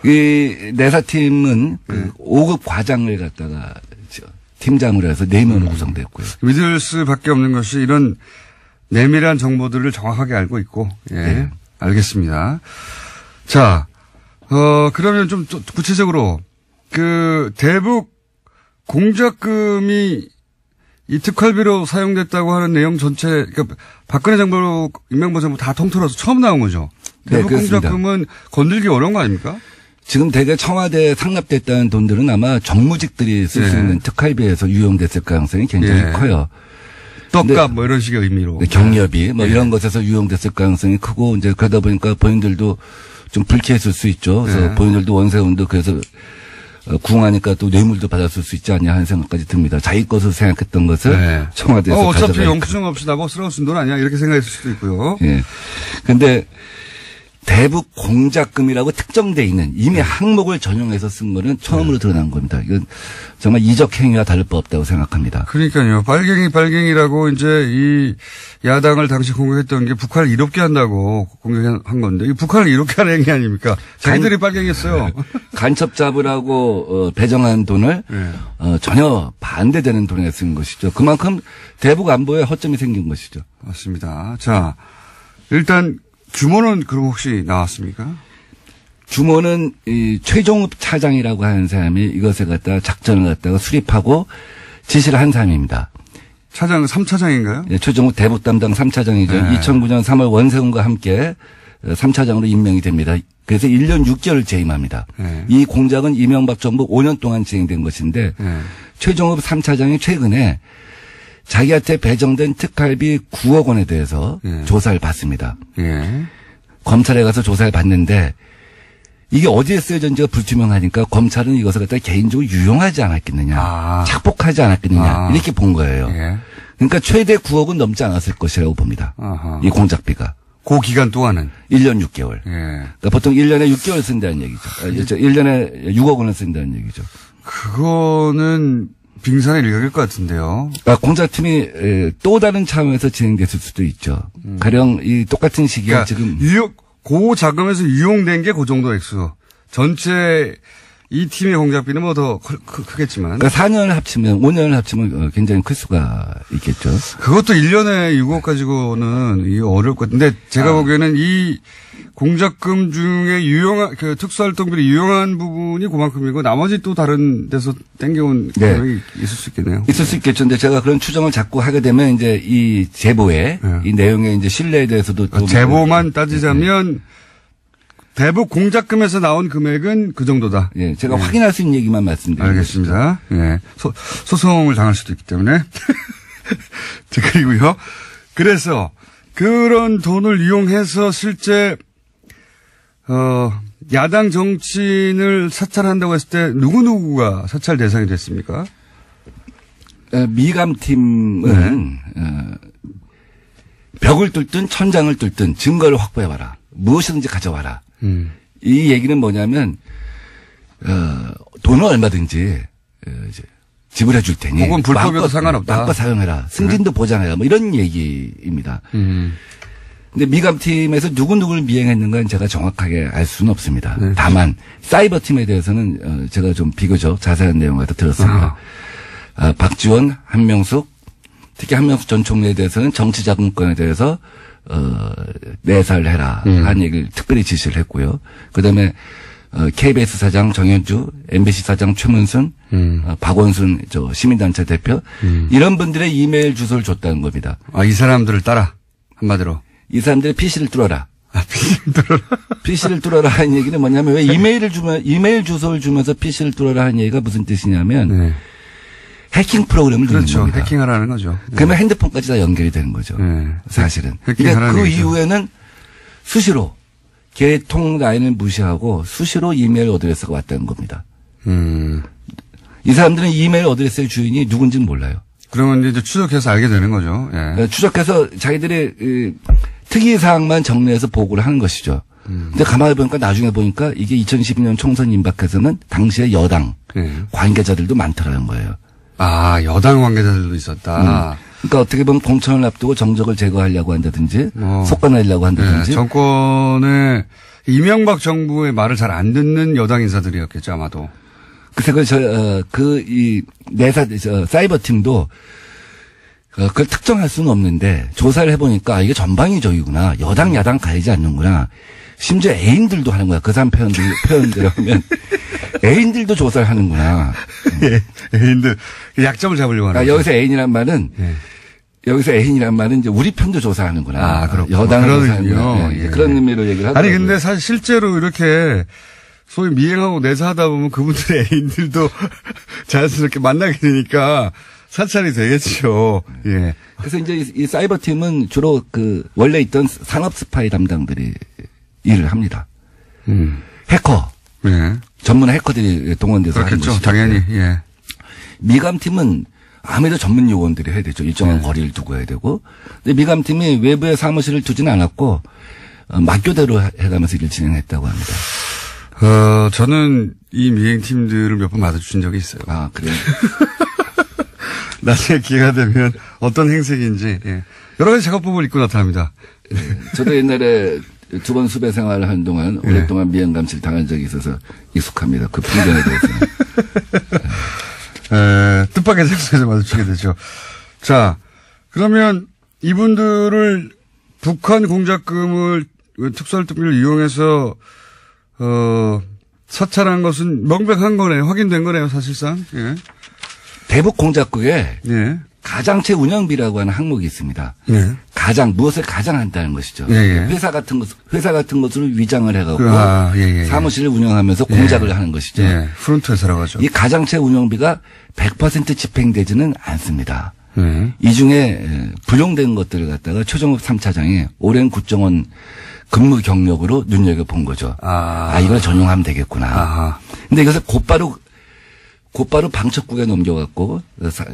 이 내사팀은 그 5급 과장을 갖다가 팀장으로 해서 4명으로 구성됐고요. 믿을 수밖에 없는 것이 이런 내밀한 정보들을 정확하게 알고 있고, 알겠습니다. 자, 그러면 좀 구체적으로, 대북 공작금이 이 특활비로 사용됐다고 하는 내용 전체, 그러니까 박근혜 정부, 임명보 정부 다 통틀어서 처음 나온 거죠. 대북 공작금은 건들기 어려운 거 아닙니까? 지금 대개 청와대에 상납됐다는 돈들은 아마 정무직들이 쓸 수 있는 특활비에서 유용됐을 가능성이 굉장히 커요. 떡값 이런 식의 의미로. 경력비 이런 것에서 유용됐을 가능성이 크고 이제 그러다 보니까 본인들도 좀 불쾌했을 수 있죠. 그래서 본인들도 원세훈도 그래서 궁하니까 또 뇌물도 받았을 수 있지 않냐 하는 생각까지 듭니다. 자기 것으로 생각했던 것을 청와대에서 어차피 영수증 없이 나보고 쓰러울 돈 아니야 이렇게 생각했을 수도 있고요. 근데 대북 공작금이라고 특정돼 있는 이미 항목을 전용해서 쓴 거는 처음으로 드러난 겁니다. 이건 정말 이적 행위와 다를 바 없다고 생각합니다. 그러니까요. 빨갱이라고 이제 이 야당을 당시 공격했던 게 북한을 이롭게 한다고 공격한 건데 이 북한을 이롭게 하는 행위 아닙니까? 자기들이 빨갱이였어요. 간첩 잡으라고 배정한 돈을 전혀 반대되는 돈에 쓴 것이죠. 그만큼 대북 안보에 허점이 생긴 것이죠. 맞습니다. 자, 일단 규모는 그럼 혹시 나왔습니까? 규모는 이 최종읍 차장이라고 하는 사람이 이것에 갖다 작전을 갖다가 수립하고 지시를 한 사람입니다. 차장 3차장인가요? 네, 최종읍 대북 담당 3차장이죠. 네. 2009년 3월 원세훈과 함께 3차장으로 임명이 됩니다. 그래서 1년 6개월 재임합니다. 네. 이 공작은 이명박 정부 5년 동안 진행된 것인데 최종읍 3차장이 최근에 자기한테 배정된 특활비 9억 원에 대해서 조사를 받습니다. 예. 검찰에 가서 조사를 받는데 이게 어디에 쓰여졌는지가 불투명하니까 검찰은 이것을 갖다 개인적으로 유용하지 않았겠느냐. 착복하지 않았겠느냐. 이렇게 본 거예요. 예. 그러니까 최대 9억은 넘지 않았을 것이라고 봅니다. 아하. 이 공작비가. 그 기간 동안은? 1년 6개월. 예. 그러니까 보통 1년에 6개월 쓴다는 얘기죠. 1년에 6억 원을 쓴다는 얘기죠. 그거는 빙산의 일각일 것 같은데요. 공작팀이 또 다른 차원에서 진행됐을 수도 있죠. 가령 이 똑같은 시기에 그러니까 지금 고 자금에서 유용된 게 그 정도 액수. 전체 이 팀의 공작비는 뭐 더 크겠지만. 그러니까 4년을 합치면 5년을 합치면 굉장히 클 수가 있겠죠. 그것도 1년에 6억 가지고는 이게 어려울 것 같은데 제가 보기에는 이 공작금 중에 유용한 그 특수활동비로 유용한 부분이 그만큼이고 나머지 또 다른 데서 땡겨온 금액이 있을 수 있겠네요. 있을 수 있겠죠. 근데 제가 그런 추정을 자꾸 하게 되면 이제 이 제보에 이 내용의 이제 신뢰에 대해서도 제보만 따지자면 대북 공작금에서 나온 금액은 그 정도다. 예, 제가 확인할 수 있는 얘기만 말씀드립니다. 알겠습니다. 예, 소송을 당할 수도 있기 때문에 그리고요. 그래서 그런 돈을 이용해서 실제 야당 정치인을 사찰한다고 했을 때 누구누구가 사찰 대상이 됐습니까? 미감팀은 벽을 뚫든 천장을 뚫든 증거를 확보해봐라. 무엇이든지 가져와라. 이 얘기는 뭐냐면 돈은 얼마든지 이제 지불해 줄 테니 혹은 불법이어도 상관없다. 마음껏 사용해라. 승진도 보장해라. 뭐 이런 얘기입니다. 근데 미감팀에서 누구누구를 미행했는가는 제가 정확하게 알 수는 없습니다. 다만 사이버팀에 대해서는 제가 좀 비교적 자세한 내용을 들었습니다. 박지원, 한명숙, 특히 한명숙 전 총리에 대해서는 정치자금권에 대해서 내사를 해라 한 얘기를 특별히 지시를 했고요. 그다음에 KBS 사장 정현주, MBC 사장 최문순, 박원순 시민단체 대표 이런 분들의 이메일 주소를 줬다는 겁니다. 이 사람들을 따라 한마디로. 이 사람들의 PC를 뚫어라. PC를 뚫어라 하는 얘기는 뭐냐면 왜 이메일 주소를 주면서 PC를 뚫어라 하는 얘기가 무슨 뜻이냐면 해킹 프로그램을 넣는 겁니다. 그렇죠. 해킹하라는 거죠. 그러면 핸드폰까지 다 연결이 되는 거죠. 사실은. 그러니까 그 이후에는 수시로 개통 라인을 무시하고 수시로 이메일 어드레스가 왔다는 겁니다. 이 사람들은 이메일 어드레스의 주인이 누군지는 몰라요. 그러면 이제 추적해서 알게 되는 거죠. 예. 추적해서 자기들의 특이사항만 정리해서 보고를 하는 것이죠. 근데 가만히 보니까 나중에 보니까 이게 2012년 총선 임박해서는 당시의 여당 관계자들도 많더라는 거예요. 여당 관계자들도 있었다. 그러니까 어떻게 보면 공천을 앞두고 정적을 제거하려고 한다든지 속아내려고 한다든지. 정권의 이명박 정부의 말을 잘 안 듣는 여당 인사들이었겠죠 아마도. 그래서 사이버팀도 그걸 특정할 수는 없는데 조사를 해보니까 이게 전방위적이구나. 여당 야당 가리지 않는구나. 심지어 애인들도 하는 거야. 그 사람 표현대로 하면 애인들도 조사를 하는구나. 애인들 약점을 잡으려고 하는 거죠. 여기서 애인이란 말은 여기서 애인이란 말은 이제 우리 편도 조사하는구나. 그렇군요. 여당을 조사하는구나. 그런 의미로 얘기를 하더라고요. 아니 근데 사실 실제로 이렇게 소위 미행하고 내사하다 보면 그분들의 애인들도 자연스럽게 만나게 되니까 사찰이 되겠죠. 예. 그래서 이제 이 사이버팀은 주로 원래 있던 산업 스파이 담당들이 일을 합니다. 해커. 예. 전문 해커들이 동원돼서 하는 그렇겠죠. 것이죠. 당연히. 예. 미감팀은 아무래도 전문 요원들이 해야 되죠. 일정한 거리를 두고 해야 되고. 근데 미감팀이 외부에 사무실을 두지는 않았고 막교대로 해가면서 일을 진행했다고 합니다. 저는 이 미행팀들을 몇 번 마주친 적이 있어요. 아, 그래요? 나중에 기회가 되면 어떤 행색인지, 예. 여러 가지 작업법을 입고 나타납니다. 네, 저도 옛날에 2번 수배 생활을 하는 동안 오랫동안 미행 감시를 당한 적이 있어서 익숙합니다. 그 풍경에 대해서는. 뜻밖의 장소에서 마주치게 되죠. 자, 그러면 이분들을 북한 공작금을 특수활동비를 이용해서 사찰한 것은 명백한 거네요. 확인된 거네요, 사실상. 예. 대북 공작국에 예. 가장체 운영비라고 하는 항목이 있습니다. 예. 무엇을 가장한다는 것이죠. 예, 예. 회사 같은 것으로 위장을 해갖고 예. 사무실을 운영하면서 공작을 하는 것이죠. 예. 프론트 회사라고 하죠. 이 가장체 운영비가 100% 집행되지는 않습니다. 예. 이 중에 불용된 것들을 갖다가 최종업 3차장이 오랜 국정원 근무 경력으로 눈여겨본 거죠. 이걸 전용하면 되겠구나. 아하. 근데 이것을 곧바로 방첩국에 넘겨갖고,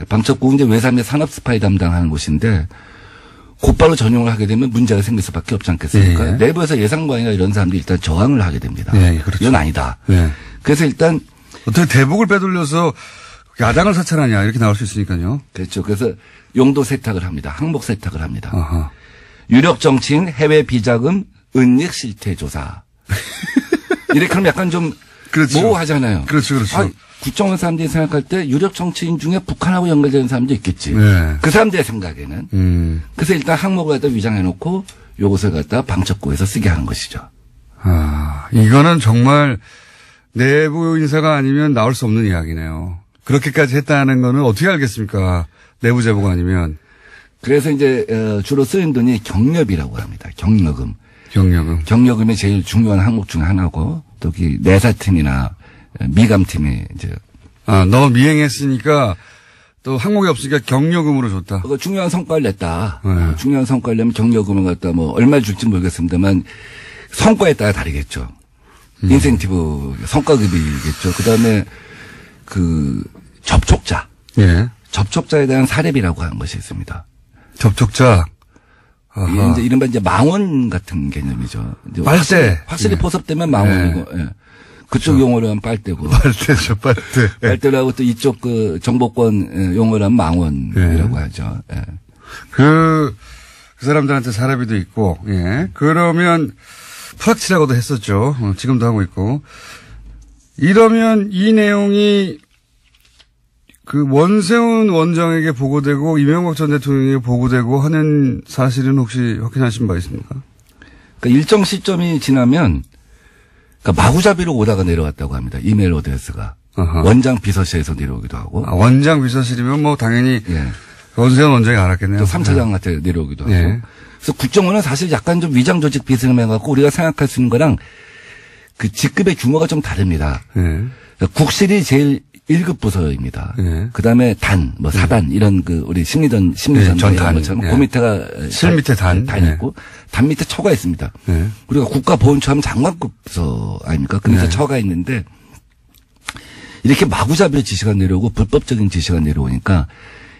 방첩국은 이제 외삼의 산업 스파이 담당하는 곳인데, 곧바로 전용을 하게 되면 문제가 생길 수밖에 없지 않겠습니까? 예. 내부에서 예상관이나 이런 사람들이 일단 저항을 하게 됩니다. 예, 그렇죠. 이건 아니다. 예. 그래서 일단. 어떻게 대북을 빼돌려서 야당을 사찰하냐, 이렇게 나올 수 있으니까요. 그렇죠. 그래서 용도 세탁을 합니다. 항목 세탁을 합니다. 아하. 유력 정치인 해외 비자금 은닉 실태 조사. 이렇게 하면 약간 좀 그렇죠. 모호하잖아요. 그렇죠. 국정원 사람들이 생각할 때 유력 정치인 중에 북한하고 연결되는 사람도 있겠지. 네. 그 사람들의 생각에는. 그래서 일단 항목을 갖다 위장해놓고 요것을 갖다 방첩국에서 쓰게 하는 것이죠. 이거는 정말 내부 인사가 아니면 나올 수 없는 이야기네요. 그렇게까지 했다는 거는 어떻게 알겠습니까? 내부 제보가 아니면. 그래서 이제 주로 쓰는 돈이 경력이라고 합니다. 경력금. 경력금이 제일 중요한 항목 중 하나고 또 내사팀이나 미감팀이 이제. 너 미행했으니까 또 항목이 없으니까 경력금으로 줬다. 중요한 성과를 냈다. 네. 중요한 성과를 내면 경력금을 갖다 뭐 얼마 줄지 모르겠습니다만 성과에 따라 다르겠죠. 인센티브 성과급이겠죠. 그다음에 접촉자. 예. 접촉자에 대한 사례비라고 하는 것이 있습니다. 접촉자. 이게 이제 이른바 이제 망원 같은 개념이죠. 이제 빨대. 확실히 포섭되면 망원이고, 예. 그쪽 용어로 하면 빨대고. 빨대죠, 빨대. 빨대라고 또 이쪽 정보권 용어로 하면 망원이라고 하죠. 예. 그 사람들한테 사례비도 있고, 예. 그러면 프락치라고도 했었죠. 지금도 하고 있고. 이러면 이 내용이 원세훈 원장에게 보고되고 이명박 전 대통령에게 보고되고 하는 사실은 혹시 확인하신 바 있습니까? 그러니까 일정 시점이 지나면 마구잡이로 오다가 내려왔다고 합니다. 이메일 어드레스가. 원장 비서실에서 내려오기도 하고. 원장 비서실이면 뭐 당연히 예. 원세훈 원장이 알았겠네요. 또 3차장한테 내려오기도 하고. 예. 그래서 국정원은 사실 약간 좀 위장 조직 비스듬해 갖고 우리가 생각할 수 있는 거랑 그 직급의 규모가 좀 다릅니다. 예. 국실이 제일 1급 부서입니다. 예. 그 다음에 사단, 이런 우리 심리전 전단. 것처럼 예. 그 밑에가 실 밑에 단 있고, 단 밑에 처가 있습니다. 예. 우리가 국가보훈처 하면 장관급 부서 아닙니까? 그 밑에 처가 있는데, 이렇게 마구잡이로 지시가 내려오고 불법적인 지시가 내려오니까,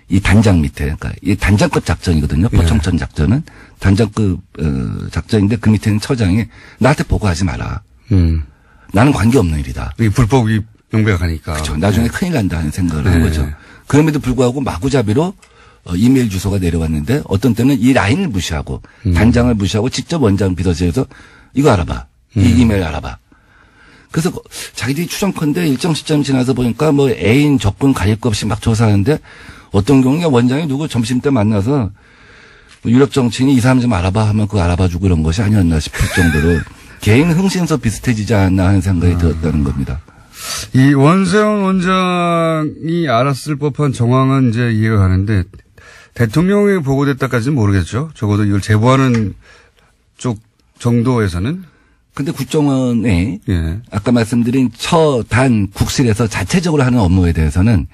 이 단장 밑에, 그러니까 이 단장급 작전이거든요. 포청천 작전은 단장급 작전인데 그 밑에는 처장이 나한테 보고하지 마라. 나는 관계없는 일이다. 이 불법이 명백하니까. 그렇죠. 나중에 큰일 난다 하는 생각을 한 거죠. 그럼에도 불구하고 마구잡이로 이메일 주소가 내려왔는데 어떤 때는 이 라인을 무시하고 단장을 무시하고 직접 원장 비서실에서 이거 알아봐. 이 이메일 알아봐. 그래서 자기들이 추정컨대 일정 시점 지나서 보니까 뭐 애인 적군 가릴 것 없이 막 조사하는데 어떤 경우에 원장이 누구 점심때 만나서 유력 정치인이 이 사람 좀 알아봐 하면 그거 알아봐주고 이런 것이 아니었나 싶을 정도로 개인 흥신소 비슷해지지 않나 하는 생각이 들었다는 겁니다. 이 원세훈 원장이 알았을 법한 정황은 이제 이해가 가는데 대통령이 보고됐다까지는 모르겠죠. 적어도 이걸 제보하는 쪽 정도에서는. 근데 국정원에 예. 아까 말씀드린 처단 국실에서 자체적으로 하는 업무에 대해서는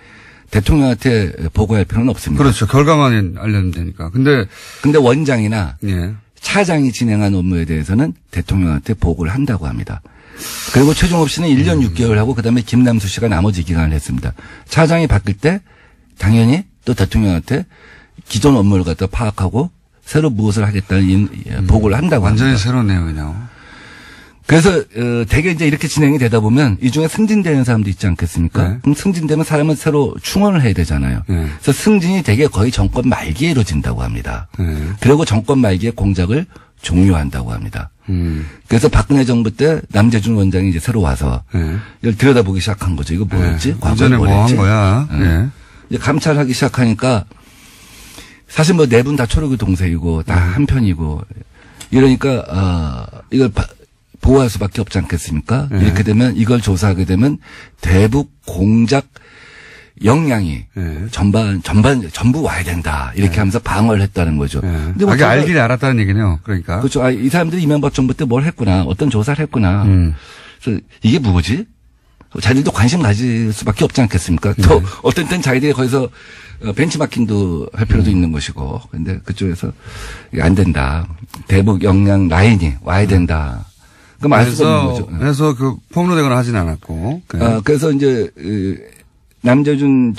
대통령한테 보고할 필요는 없습니다. 그렇죠. 결과만 알려면 되니까. 근데 원장이나 예. 차장이 진행한 업무에 대해서는 대통령한테 보고를 한다고 합니다. 그리고 최종업 씨는 1년 6개월 하고 그다음에 김남수 씨가 나머지 기간을 했습니다. 차장이 바뀔 때 당연히 또 대통령한테 기존 업무를 갖다 파악하고 새로 무엇을 하겠다는 보고를 한다고 완전히 합니다. 새로운 내용이네요. 그래서 대개 이제 이렇게 진행이 되다 보면 이 중에 승진되는 사람도 있지 않겠습니까? 네. 그럼 승진되면 사람은 새로 충원을 해야 되잖아요. 네. 그래서 승진이 대개 거의 정권 말기에 이루어진다고 합니다. 네. 그리고 정권 말기에 공작을 종료한다고 합니다. 그래서 박근혜 정부 때 남재준 원장이 이제 새로 와서 네. 이걸 들여다보기 시작한 거죠. 이거 뭐였지? 과거에 이전에 뭐 뭐랬지? 한 거야. 네. 이제 감찰하기 시작하니까 사실 뭐 네 분 다 초록이 동생이고 다 한편이고 이러니까 이걸 보호할 수밖에 없지 않겠습니까? 이렇게 되면 이걸 조사하게 되면 대북 공작 역량이 전부 와야 된다. 이렇게 하면서 방어를 했다는 거죠. 근데 뭐 알긴 알았다는 얘기네요. 그러니까. 그렇죠. 이 사람들이 이명박 정부 때 뭘 했구나. 어떤 조사를 했구나. 그래서 이게 뭐지? 자기들도 관심 가질 수밖에 없지 않겠습니까? 또 어떤 때는 자기들이 거기서 벤치마킹도 할 필요도 있는 것이고. 근데 그쪽에서 이게 안 된다. 대북 역량 라인이 와야 된다. 그럼 알 수가 없는 거죠. 그래서 그 폭로되거나 하진 않았고. 그래서 이제 남재준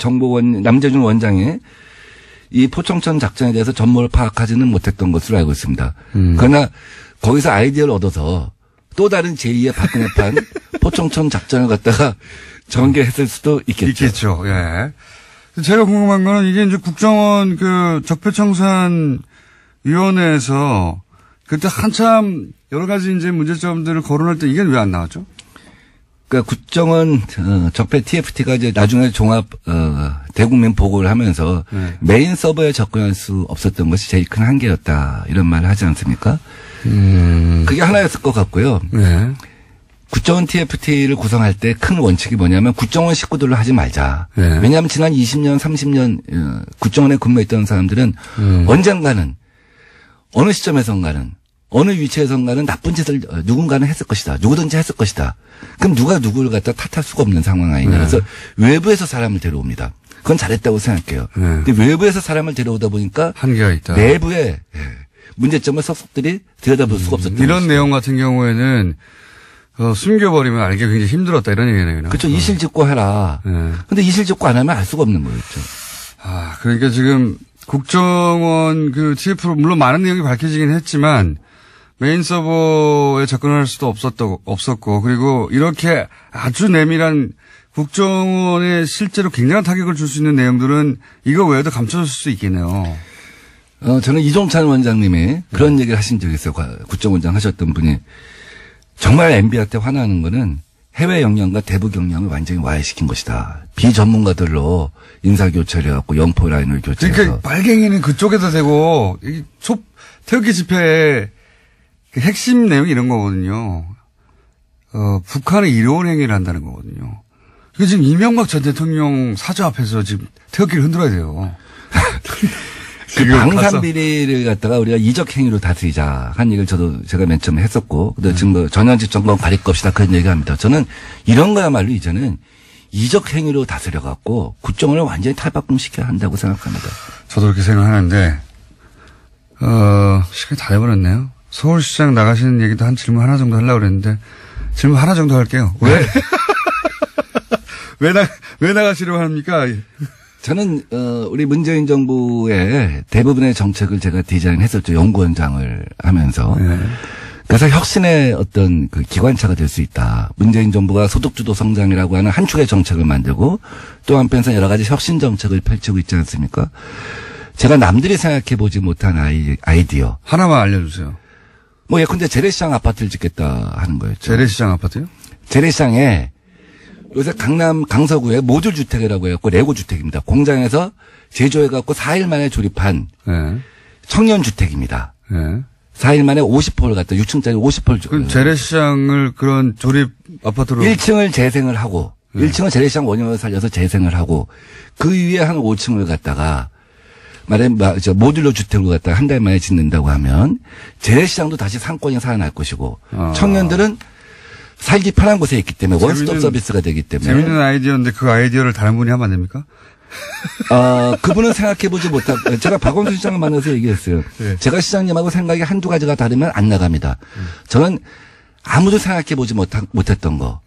원장이 이 포청천 작전에 대해서 전모를 파악하지는 못했던 것으로 알고 있습니다. 그러나 거기서 아이디어를 얻어서 또 다른 제2의 박근혜판 포청천 작전을 갖다가 전개했을 수도 있겠죠. 있겠죠. 예. 제가 궁금한 거는 이게 이제 국정원 그 적폐청산 위원회에서 그때 한참 여러 가지 이제 문제점들을 거론할 때 이게 왜 안 나왔죠? 그러니까 국정원 적폐 TFT가 이제 나중에 종합 대국민 보고를 하면서 메인 서버에 접근할 수 없었던 것이 제일 큰 한계였다. 이런 말을 하지 않습니까? 그게 하나였을 것 같고요. 네. 국정원 TFT를 구성할 때 큰 원칙이 뭐냐면 국정원 식구들로 하지 말자. 네. 왜냐하면 지난 20년, 30년 국정원에 근무했던 사람들은 언젠가는 어느 시점에선가는 어느 위치에선가는 나쁜 짓을 누군가는 했을 것이다. 누구든지 했을 것이다. 그럼 누가 누구를 갖다 탓할 수가 없는 상황 아니냐. 그래서 외부에서 사람을 데려옵니다. 그건 잘했다고 생각해요. 근데 외부에서 사람을 데려오다 보니까 한계가 있다. 내부에 문제점을 속속들이 들여다볼 수가 없었다. 이런 것이죠. 내용 같은 경우에는 숨겨버리면 알기 굉장히 힘들었다 이런 얘기네요. 그렇죠. 이실직고 해라. 근데 이실직고 안 하면 알 수가 없는 거였죠. 그러니까 지금 국정원 그 TF로 물론 많은 내용이 밝혀지긴 했지만 메인 서버에 접근할 수도 없었고 그리고 이렇게 아주 내밀한 국정원에 실제로 굉장한 타격을 줄 수 있는 내용들은 이거 외에도 감춰졌을 수 있겠네요. 저는 이종찬 원장님이 그런 얘기를 하신 적이 있어요. 국정원장 하셨던 분이. 정말 MB한테 화나는 거는 해외 역량과 대북 역량을 완전히 와해시킨 것이다. 비전문가들로 인사교체를 해갖고 영포 라인을 교체해서. 그러니까 빨갱이는 그쪽에서 되고 태극기 집회의 그 핵심 내용이 이런 거거든요. 북한의 이로운 행위를 한다는 거거든요. 이게 지금 이명박 전 대통령 사저 앞에서 지금 태극기를 흔들어야 돼요. 그 방산비리를 갖다가 우리가 이적 행위로 다스리자 한 얘기를 제가 맨 처음에 했었고, 근데 지금 뭐 전현직 정권 가릴 것이다 그런 얘기합니다. 저는 이런 거야말로 이제는 이적 행위로 다스려갖고 국정원을 완전히 탈바꿈시켜야 한다고 생각합니다. 저도 그렇게 생각하는데, 시간이 다 돼버렸네요. 서울시장 나가시는 얘기도 한 질문 하나 정도 하려고 그랬는데, 질문 하나 정도 할게요. 왜 나가시려고 합니까? 저는 우리 문재인 정부의 대부분의 정책을 제가 디자인했었죠. 연구원장을 하면서. 그래서 혁신의 어떤 그 기관차가 될 수 있다. 문재인 정부가 소득주도 성장이라고 하는 한 축의 정책을 만들고 또 한편에서 여러 가지 혁신 정책을 펼치고 있지 않습니까? 제가 남들이 생각해보지 못한 아이디어. 하나만 알려주세요. 뭐 예컨대 재래시장 아파트를 짓겠다 하는 거였죠. 재래시장 아파트요? 재래시장에 요새 강남 강서구에 모듈 주택이라고 해갖고 레고 주택입니다. 공장에서 제조해갖고 4일 만에 조립한 청년 주택입니다. 4일 만에 50호를 갖다 6층짜리 50호를. 그럼 재래시장을 그런 조립 아파트로 1층을 재생을 하고 1층은 재래시장 원형을 살려서 재생을 하고 그 위에 한 5층을 갖다가 모듈러 주택을 갖다가 한 달 만에 짓는다고 하면 재래시장도 다시 상권이 살아날 것이고 청년들은 살기 편한 곳에 있기 때문에 원스톱 서비스가 되기 때문에. 재밌는 아이디어인데 그 아이디어를 다른 분이 하면 안 됩니까? 그분은 생각해보지 못하고, 제가 박원순 시장을 만나서 얘기했어요. 네. 제가 시장님하고 생각이 한두 가지가 다르면 안 나갑니다. 저는 아무도 생각해보지 못했던 거.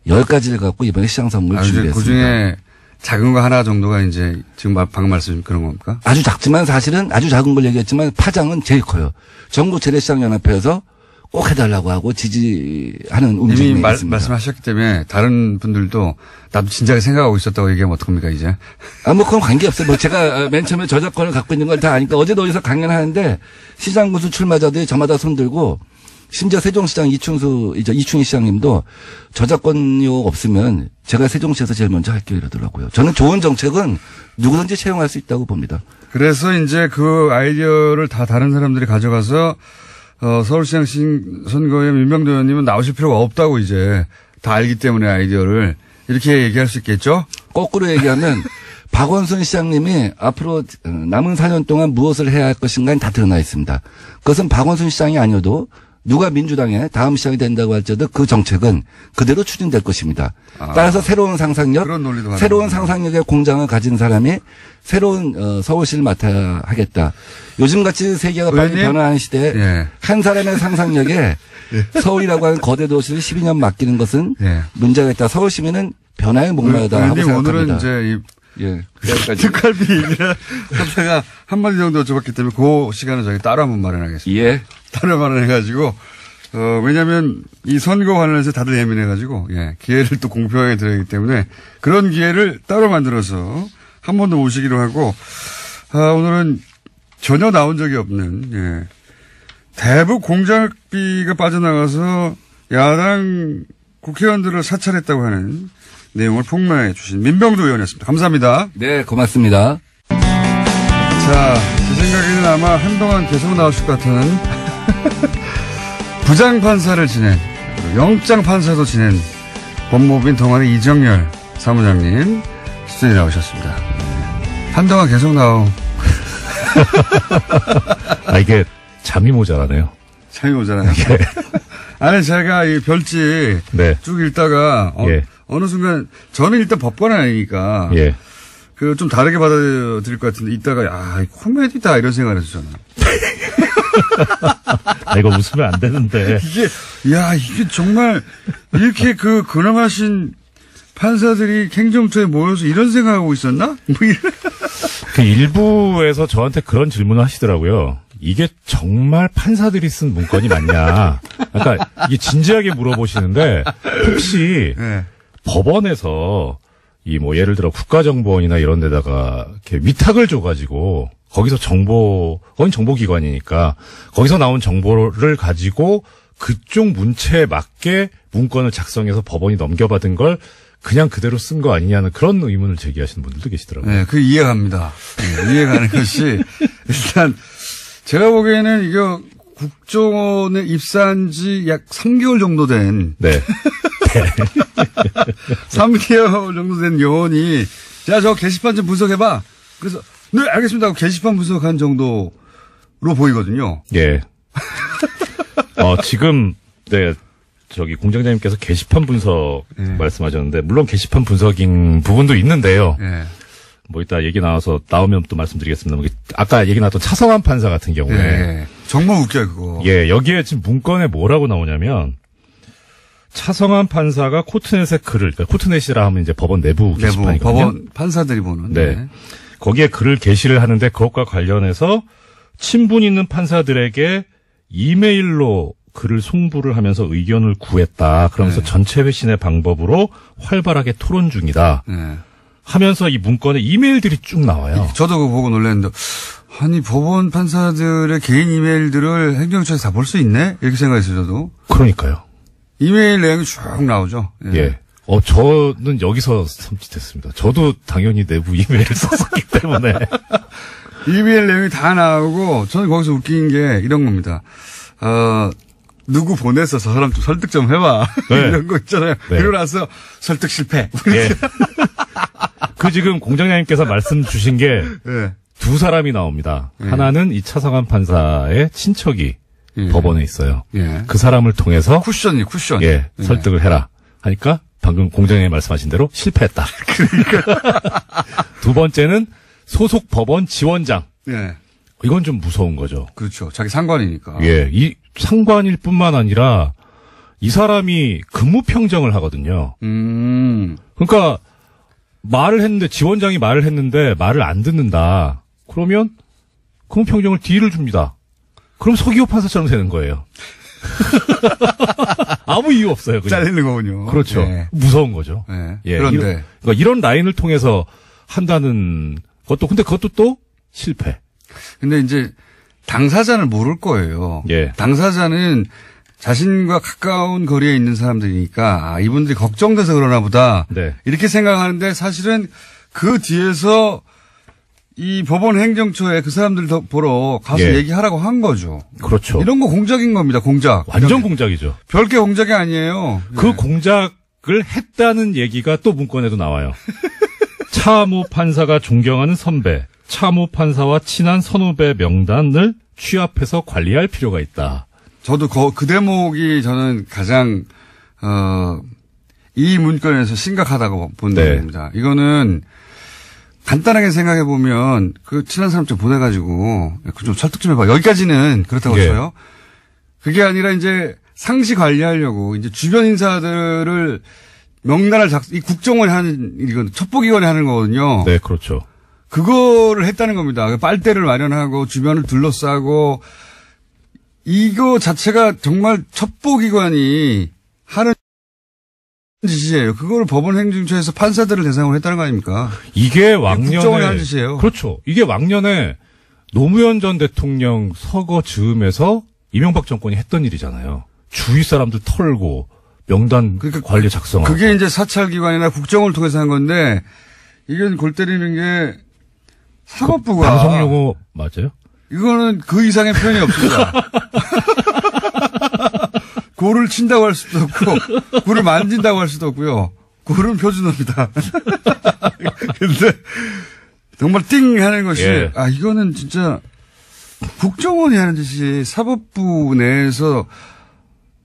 10가지를 갖고 이번에 시장 선물 준비했습니다. 그 중에 작은 거 하나 정도가 이제 지금 방금 말씀 그런 겁니까? 아주 작지만 사실은 아주 작은 걸 얘기했지만 파장은 제일 커요. 전국 재래시장연합회에서 꼭 해달라고 하고 지지하는 움직임이 이미 있습니다. 말씀하셨기 때문에 다른 분들도 나도 진작에 생각하고 있었다고 얘기하면 어떡합니까 이제? 뭐 그건 관계없어요. 뭐 제가 맨 처음에 저작권을 갖고 있는 걸 다 아니까 어제도 어디서 강연하는데 시장군수 출마자들이 저마다 손들고 심지어 세종시장 이충희 시장님도 저작권료 없으면 제가 세종시에서 제일 먼저 할게요 이러더라고요. 저는 좋은 정책은 누구든지 채용할 수 있다고 봅니다. 그래서 이제 그 아이디어를 다 다른 사람들이 가져가서 서울시장 선거에 민병도 의원님은 나오실 필요가 없다고 이제 다 알기 때문에 아이디어를 이렇게 얘기할 수 있겠죠? 거꾸로 얘기하면 박원순 시장님이 앞으로 남은 4년 동안 무엇을 해야 할 것인가는 다 드러나 있습니다. 그것은 박원순 시장이 아니어도 누가 민주당의 다음 시장이 된다고 할지라도 그 정책은 그대로 추진될 것입니다. 따라서 새로운 상상력, 새로운 상상력의 공장을 가진 사람이 새로운 서울시를 맡아야 하겠다. 요즘같이 세계가 빨리 변화하는 시대에 예. 한 사람의 상상력에 서울이라고 하는 거대 도시를 12년 맡기는 것은 예. 문제가 있다. 서울 시민은 변화에 목마르다 하고 생각합니다. 오늘은 이제 특활비 얘기를 하다가 한마디 정도 줘봤기 때문에 그 시간은 저희 따로 한번 마련하겠습니다. 예. 따로 마련해가지고 왜냐하면 이 선거 관련해서 다들 예민해가지고 예, 기회를 또 공평하게 드려야 하기 때문에 그런 기회를 따로 만들어서 한 번 더 모시기로 하고 오늘은 전혀 나온 적이 없는 예, 대북 공작비가 빠져나가서 야당 국회의원들을 사찰했다고 하는 내용을 폭로해 주신 민병도 의원이었습니다. 감사합니다. 네, 고맙습니다. 자, 제 생각에는 아마 한동안 계속 나오실 것 같은 부장판사를 지낸, 영장판사도 지낸 법무부인 동안의 이정열 사무장님 스튜디오에 나오셨습니다. 한동안 계속 나오. 이게 잠이 모자라네요. 잠이 모자라네요. 예. 아니, 제가 이 별지 네. 쭉 읽다가 예. 어느 순간 저는 일단 법관은 아니니까 예. 그 좀 다르게 받아들일 것 같은데 이따가 코미디다 이런 생각을 했어요. 저는. 이거 웃으면 안 되는데. 이게 정말 이렇게 그 근엄하신 판사들이 행정처에 모여서 이런 생각하고 있었나? 그 일부에서 저한테 그런 질문을 하시더라고요. 이게 정말 판사들이 쓴 문건이 맞냐. 그러니까 이게 진지하게 물어보시는데 혹시 네. 법원에서 예를 들어 국가정보원이나 이런 데다가 이렇게 위탁을 줘가지고 거기서 그건 정보기관이니까 거기서 나온 정보를 가지고 그쪽 문체에 맞게 문건을 작성해서 법원이 넘겨받은 걸 그냥 그대로 쓴 거 아니냐는 그런 의문을 제기하시는 분들도 계시더라고요. 네, 이해갑니다. 네, 이해가는 것이 일단 제가 보기에는 이거 국정원에 입사한 지 약 3개월 정도 된. 네. 3개월 정도 된 요원이, 자, 저 게시판 좀 분석해봐. 그래서, 네, 알겠습니다 하고 게시판 분석한 정도로 보이거든요. 예. 지금, 네, 공장장님께서 게시판 분석 말씀하셨는데, 물론 게시판 분석인 부분도 있는데요. 이따 얘기 나오면 또 말씀드리겠습니다. 아까 얘기 나왔던 차성환 판사 같은 경우에. 정말 웃겨요, 그거. 예, 여기에 지금 문건에 뭐라고 나오냐면, 차성환 판사가 코트넷에 그러니까 코트넷이라 하면 이제 법원 내부 게시판이거든요. 법원 판사들이 보는. 네. 거기에 글을 게시를 하는데 그것과 관련해서 친분 있는 판사들에게 이메일로 글을 송부를 하면서 의견을 구했다. 그러면서 전체 회신의 방법으로 활발하게 토론 중이다. 하면서 이 문건에 이메일들이 쭉 나와요. 저도 그거 보고 놀랐는데 아니 법원 판사들의 개인 이메일들을 행정처에서 다 볼 수 있네? 이렇게 생각했어요. 저도. 그러니까요. 이메일 내용이 쭉 나오죠. 예. 저는 여기서 섬찟했습니다. 저도 당연히 내부 이메일을 썼었기 때문에. 이메일 내용이 다 나오고, 저는 거기서 웃긴 게 이런 겁니다. 누구 보내서 저 사람 좀 설득 좀 해봐. 네. 이런 거 있잖아요. 네. 그러고 나서 설득 실패. 예. 지금 공장장님께서 말씀 주신 게 두 사람이 나옵니다. 하나는 이 차성환 판사의 친척이 법원에 있어요. 그 사람을 통해서 쿠션. 예, 설득을 해라. 하니까 방금 공장장님 말씀하신 대로 실패했다. 그러니까. 두 번째는 소속 법원 지원장. 예. 이건 좀 무서운 거죠. 그렇죠. 자기 상관이니까. 예, 이 상관일 뿐만 아니라 이 사람이 근무 평정을 하거든요. 그러니까 지원장이 말을 했는데 말을 안 듣는다. 그러면 금호평정을 D를 줍니다. 그럼 서기호 판사처럼 되는 거예요. 아무 이유 없어요. 그냥. 잘리는 거군요. 그렇죠. 네. 무서운 거죠. 네. 예, 그런데 이런 라인을 통해서 한다는 것도 근데 그것도 또 실패. 근데 이제 당사자는 모를 거예요. 예. 당사자는 자신과 가까운 거리에 있는 사람들이니까 이분들이 걱정돼서 그러나 보다. 네. 이렇게 생각하는데 사실은 그 뒤에서 이 법원 행정처에 그 사람들 보러 가서 예. 얘기하라고 한 거죠. 그렇죠. 이런 거 공작인 겁니다. 공작. 완전 공작이죠. 별게 공작이 아니에요. 그 네. 공작을 했다는 얘기가 또 문건에도 나와요. 차모 판사가 존경하는 선배, 차모 판사와 친한 선후배 명단을 취합해서 관리할 필요가 있다. 저도 그 대목이 저는 가장 이 문건에서 심각하다고 본 네. 겁니다. 이거는 간단하게 생각해 보면 그 친한 사람 좀 보내가지고 좀 설득 좀 해봐. 여기까지는 그렇다고 예. 쳐요. 그게 아니라 이제 상시 관리하려고 이제 주변 인사들을 명단을 이 국정원이 하는 이건 첩보기관이 하는 거거든요. 네, 그렇죠. 그거를 했다는 겁니다. 빨대를 마련하고 주변을 둘러싸고 이거 자체가 정말 첩보기관이 하는 짓이에요. 그걸 법원 행정처에서 판사들을 대상으로 했다는 거 아닙니까? 이게 왕년에 국정원이 하는 짓이에요. 그렇죠. 이게 왕년에 노무현 전 대통령 서거 즈음에서 이명박 정권이 했던 일이잖아요. 주위 사람들 털고 명단 관리 작성하고. 그게 이제 사찰기관이나 국정원을 통해서 한 건데 이건 골 때리는 게 사법부가 방송 용어 맞아요? 이거는 그 이상의 표현이 없습니다. 골을 친다고 할 수도 없고 골을 만진다고 할 수도 없고요. 골은 표준어입니다. 근데 정말 띵 하는 것이 예. 이거는 진짜 국정원이 하는 짓이 사법부 내에서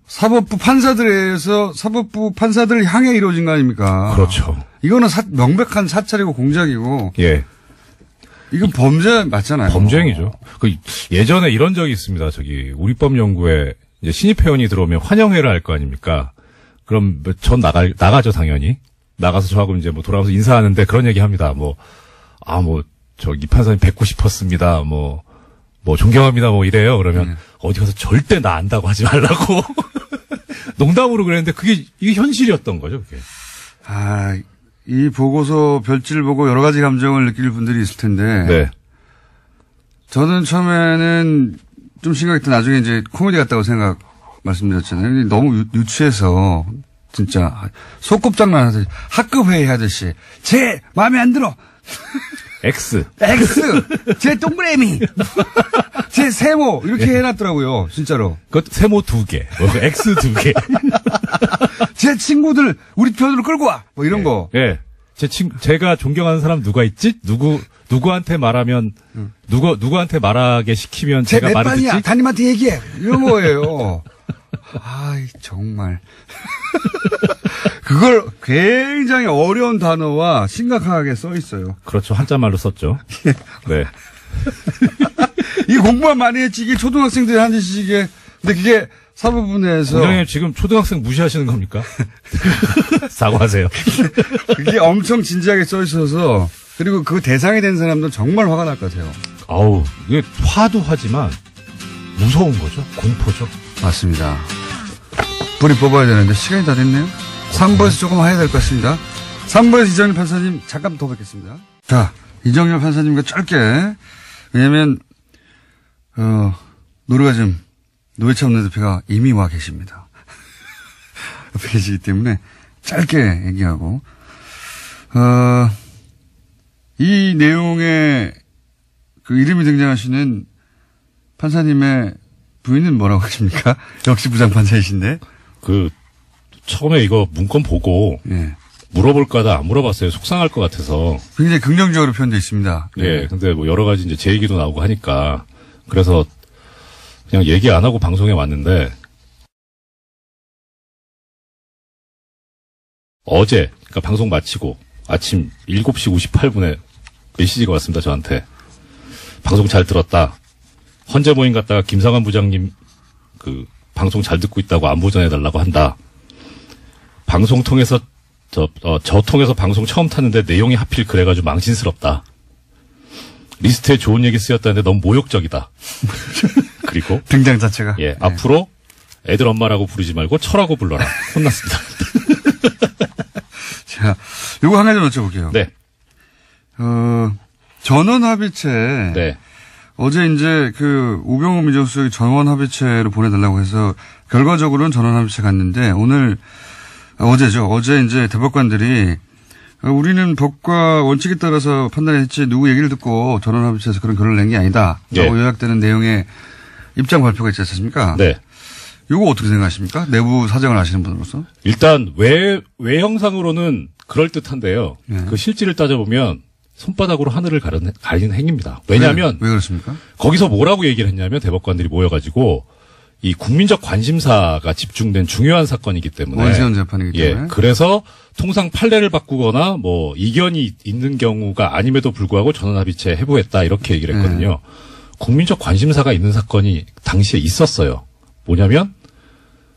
사법부 판사들에서 사법부 판사들을 향해 이루어진 거 아닙니까? 그렇죠. 이거는 명백한 사찰이고 공작이고 예. 이건 범죄 맞잖아요. 범죄행위죠. 예전에 이런 적이 있습니다. 우리법연구회 이제 신입 회원이 들어오면 환영회를 할 거 아닙니까? 그럼 전 나가죠, 당연히. 나가서 저하고 이제 돌아가면서 인사하는데 그런 얘기 합니다. 이 판사님 뵙고 싶었습니다. 존경합니다. 이래요. 그러면 어디 가서 절대 나 안다고 하지 말라고. 농담으로 그랬는데 이게 현실이었던 거죠, 그게. 이 보고서 별지를 보고 여러 가지 감정을 느낄 분들이 있을 텐데. 네. 저는 처음에는 좀 심각했던 나중에 이제 코미디 같다고 말씀드렸잖아요. 근데 너무 유치해서 진짜 소꿉장난 하듯이 학급 회의 하듯이 제 마음에 안 들어. X, 제 동그라미, 제 세모 이렇게 해놨더라고요. 진짜로. 그것도 세모 2개, X 2개. 제 친구들 우리 편으로 끌고 와. 이런 거. 예. 제가 존경하는 사람 누가 있지? 누구한테 말하면, 누구한테 말하게 시키면 제가 말을 듣지? 내 담임한테 얘기해. 이런 거예요. 정말. 그걸 굉장히 어려운 단어와 심각하게 써 있어요. 그렇죠. 한자말로 썼죠. 네. 이 공부만 많이 했지, 이게 초등학생들이 하는 짓이 이게. 근데 그게 사법부 내에서. 원장님 지금 초등학생 무시하시는 겁니까? 사과하세요. 그게 엄청 진지하게 써 있어서, 그리고 그 대상이 된 사람들은 정말 화가 날 것 같아요. 이게 화도 하지만 무서운 거죠. 공포죠. 맞습니다. 뿌리 뽑아야 되는데 시간이 다 됐네요. 3부에서 조금 해야 될 것 같습니다. 3부에서 이정열 판사님 잠깐 더 뵙겠습니다. 자, 이정열 판사님과 짧게, 왜냐면, 노회찬 원내대표가 이미 와 계십니다. 옆에 계시기 때문에 짧게 얘기하고, 이 내용에 이름이 등장하시는 판사님의 부인은 뭐라고 하십니까? 역시 부장판사이신데. 처음에 이거 문건 보고, 예. 물어볼까 하다 안 물어봤어요. 속상할 것 같아서. 굉장히 긍정적으로 표현되어 있습니다. 예, 근데 여러 가지 이제 제 얘기도 나오고 하니까. 그래서 그냥 얘기 안 하고 방송에 왔는데, 어제, 그러니까 방송 마치고 아침 7시 58분에 메시지가 왔습니다, 저한테. 방송 잘 들었다. 헌재 모임 갔다가 김상환 부장님 방송 잘 듣고 있다고 안부 전해달라고 한다. 방송 통해서 저 통해서 방송 처음 탔는데 내용이 하필 그래가지고 망신스럽다. 리스트에 좋은 얘기 쓰였다는데 너무 모욕적이다. 그리고 등장 자체가. 예, 앞으로 애들 엄마라고 부르지 말고 철하고 불러라. 혼났습니다. 자, 요거 한 가지 여쭤볼게요. 네. 전원합의체. 네. 어제 이제 그 우병우 민정수석이 전원합의체로 보내달라고 해서 결과적으로는 전원합의체 갔는데 어제죠. 어제 이제 대법관들이 우리는 법과 원칙에 따라서 판단했지 누구 얘기를 듣고 전원합의체에서 그런 결론을 낸 게 아니다. 라고 네. 요약되는 내용의 입장 발표가 있지 않습니까? 네. 요거 어떻게 생각하십니까? 내부 사정을 아시는 분으로서? 일단 외형상으로는 그럴 듯한데요. 네. 그 실질을 따져보면 손바닥으로 하늘을 가리는 행위입니다. 왜냐하면 왜 그렇습니까? 거기서 뭐라고 얘기를 했냐면 대법관들이 모여가지고 이 국민적 관심사가 집중된 중요한 사건이기 때문에 원세훈 재판이기 때문에. 예, 그래서 통상 판례를 바꾸거나 뭐 이견이 있는 경우가 아님에도 불구하고 전원합의체 해부했다 이렇게 얘기를 했거든요. 국민적 관심사가 있는 사건이 당시에 있었어요. 뭐냐면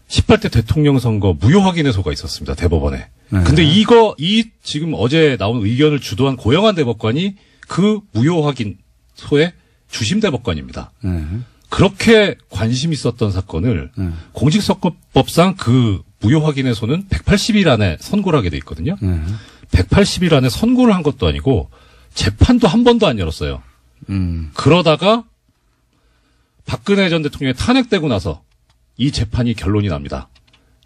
18대 대통령 선거 무효 확인의소가 있었습니다. 대법원에. 네. 근데 지금 어제 나온 의견을 주도한 고영한 대법관이 그 무효 확인소의 주심 대법관입니다. 네. 그렇게 관심 있었던 사건을 공직선거법상 그 무효 확인의소는 180일 안에 선고를 하게 돼 있거든요. 180일 안에 선고를 한 것도 아니고 재판도 한 번도 안 열었어요. 그러다가 박근혜 전 대통령이 탄핵되고 나서 이 재판이 결론이 납니다.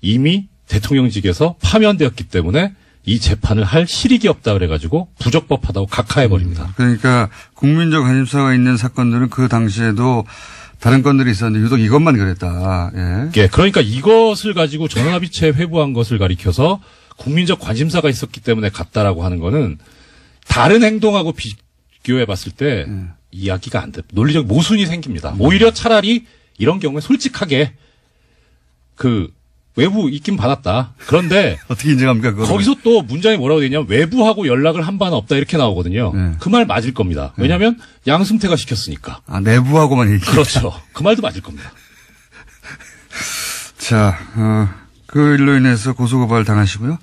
이미 대통령직에서 파면되었기 때문에 이 재판을 할 실익이 없다 그래가지고 부적법하다고 각하해버립니다. 그러니까 국민적 관심사가 있는 사건들은 그 당시에도 다른 건들이 있었는데 유독 이것만 그랬다. 예. 예, 그러니까 이것을 가지고 전원합의체 회부한 것을 가리켜서 국민적 관심사가 있었기 때문에 갔다라고 하는 거는 다른 행동하고 비교해 봤을 때 이야기가 안 돼. 논리적 모순이 생깁니다. 오히려 차라리 이런 경우에 솔직하게 그 외부 있긴 받았다. 그런데 어떻게 인정합니까? 그거를? 거기서 또 문장이 뭐라고 되어 있냐면 외부하고 연락을 한 바는 없다 이렇게 나오거든요. 그 말 맞을 겁니다. 왜냐하면 양승태가 시켰으니까. 아, 내부하고만 얘기. 그렇죠. 그 말도 맞을 겁니다. 자, 그 일로 인해서 고소고발 당하시고요.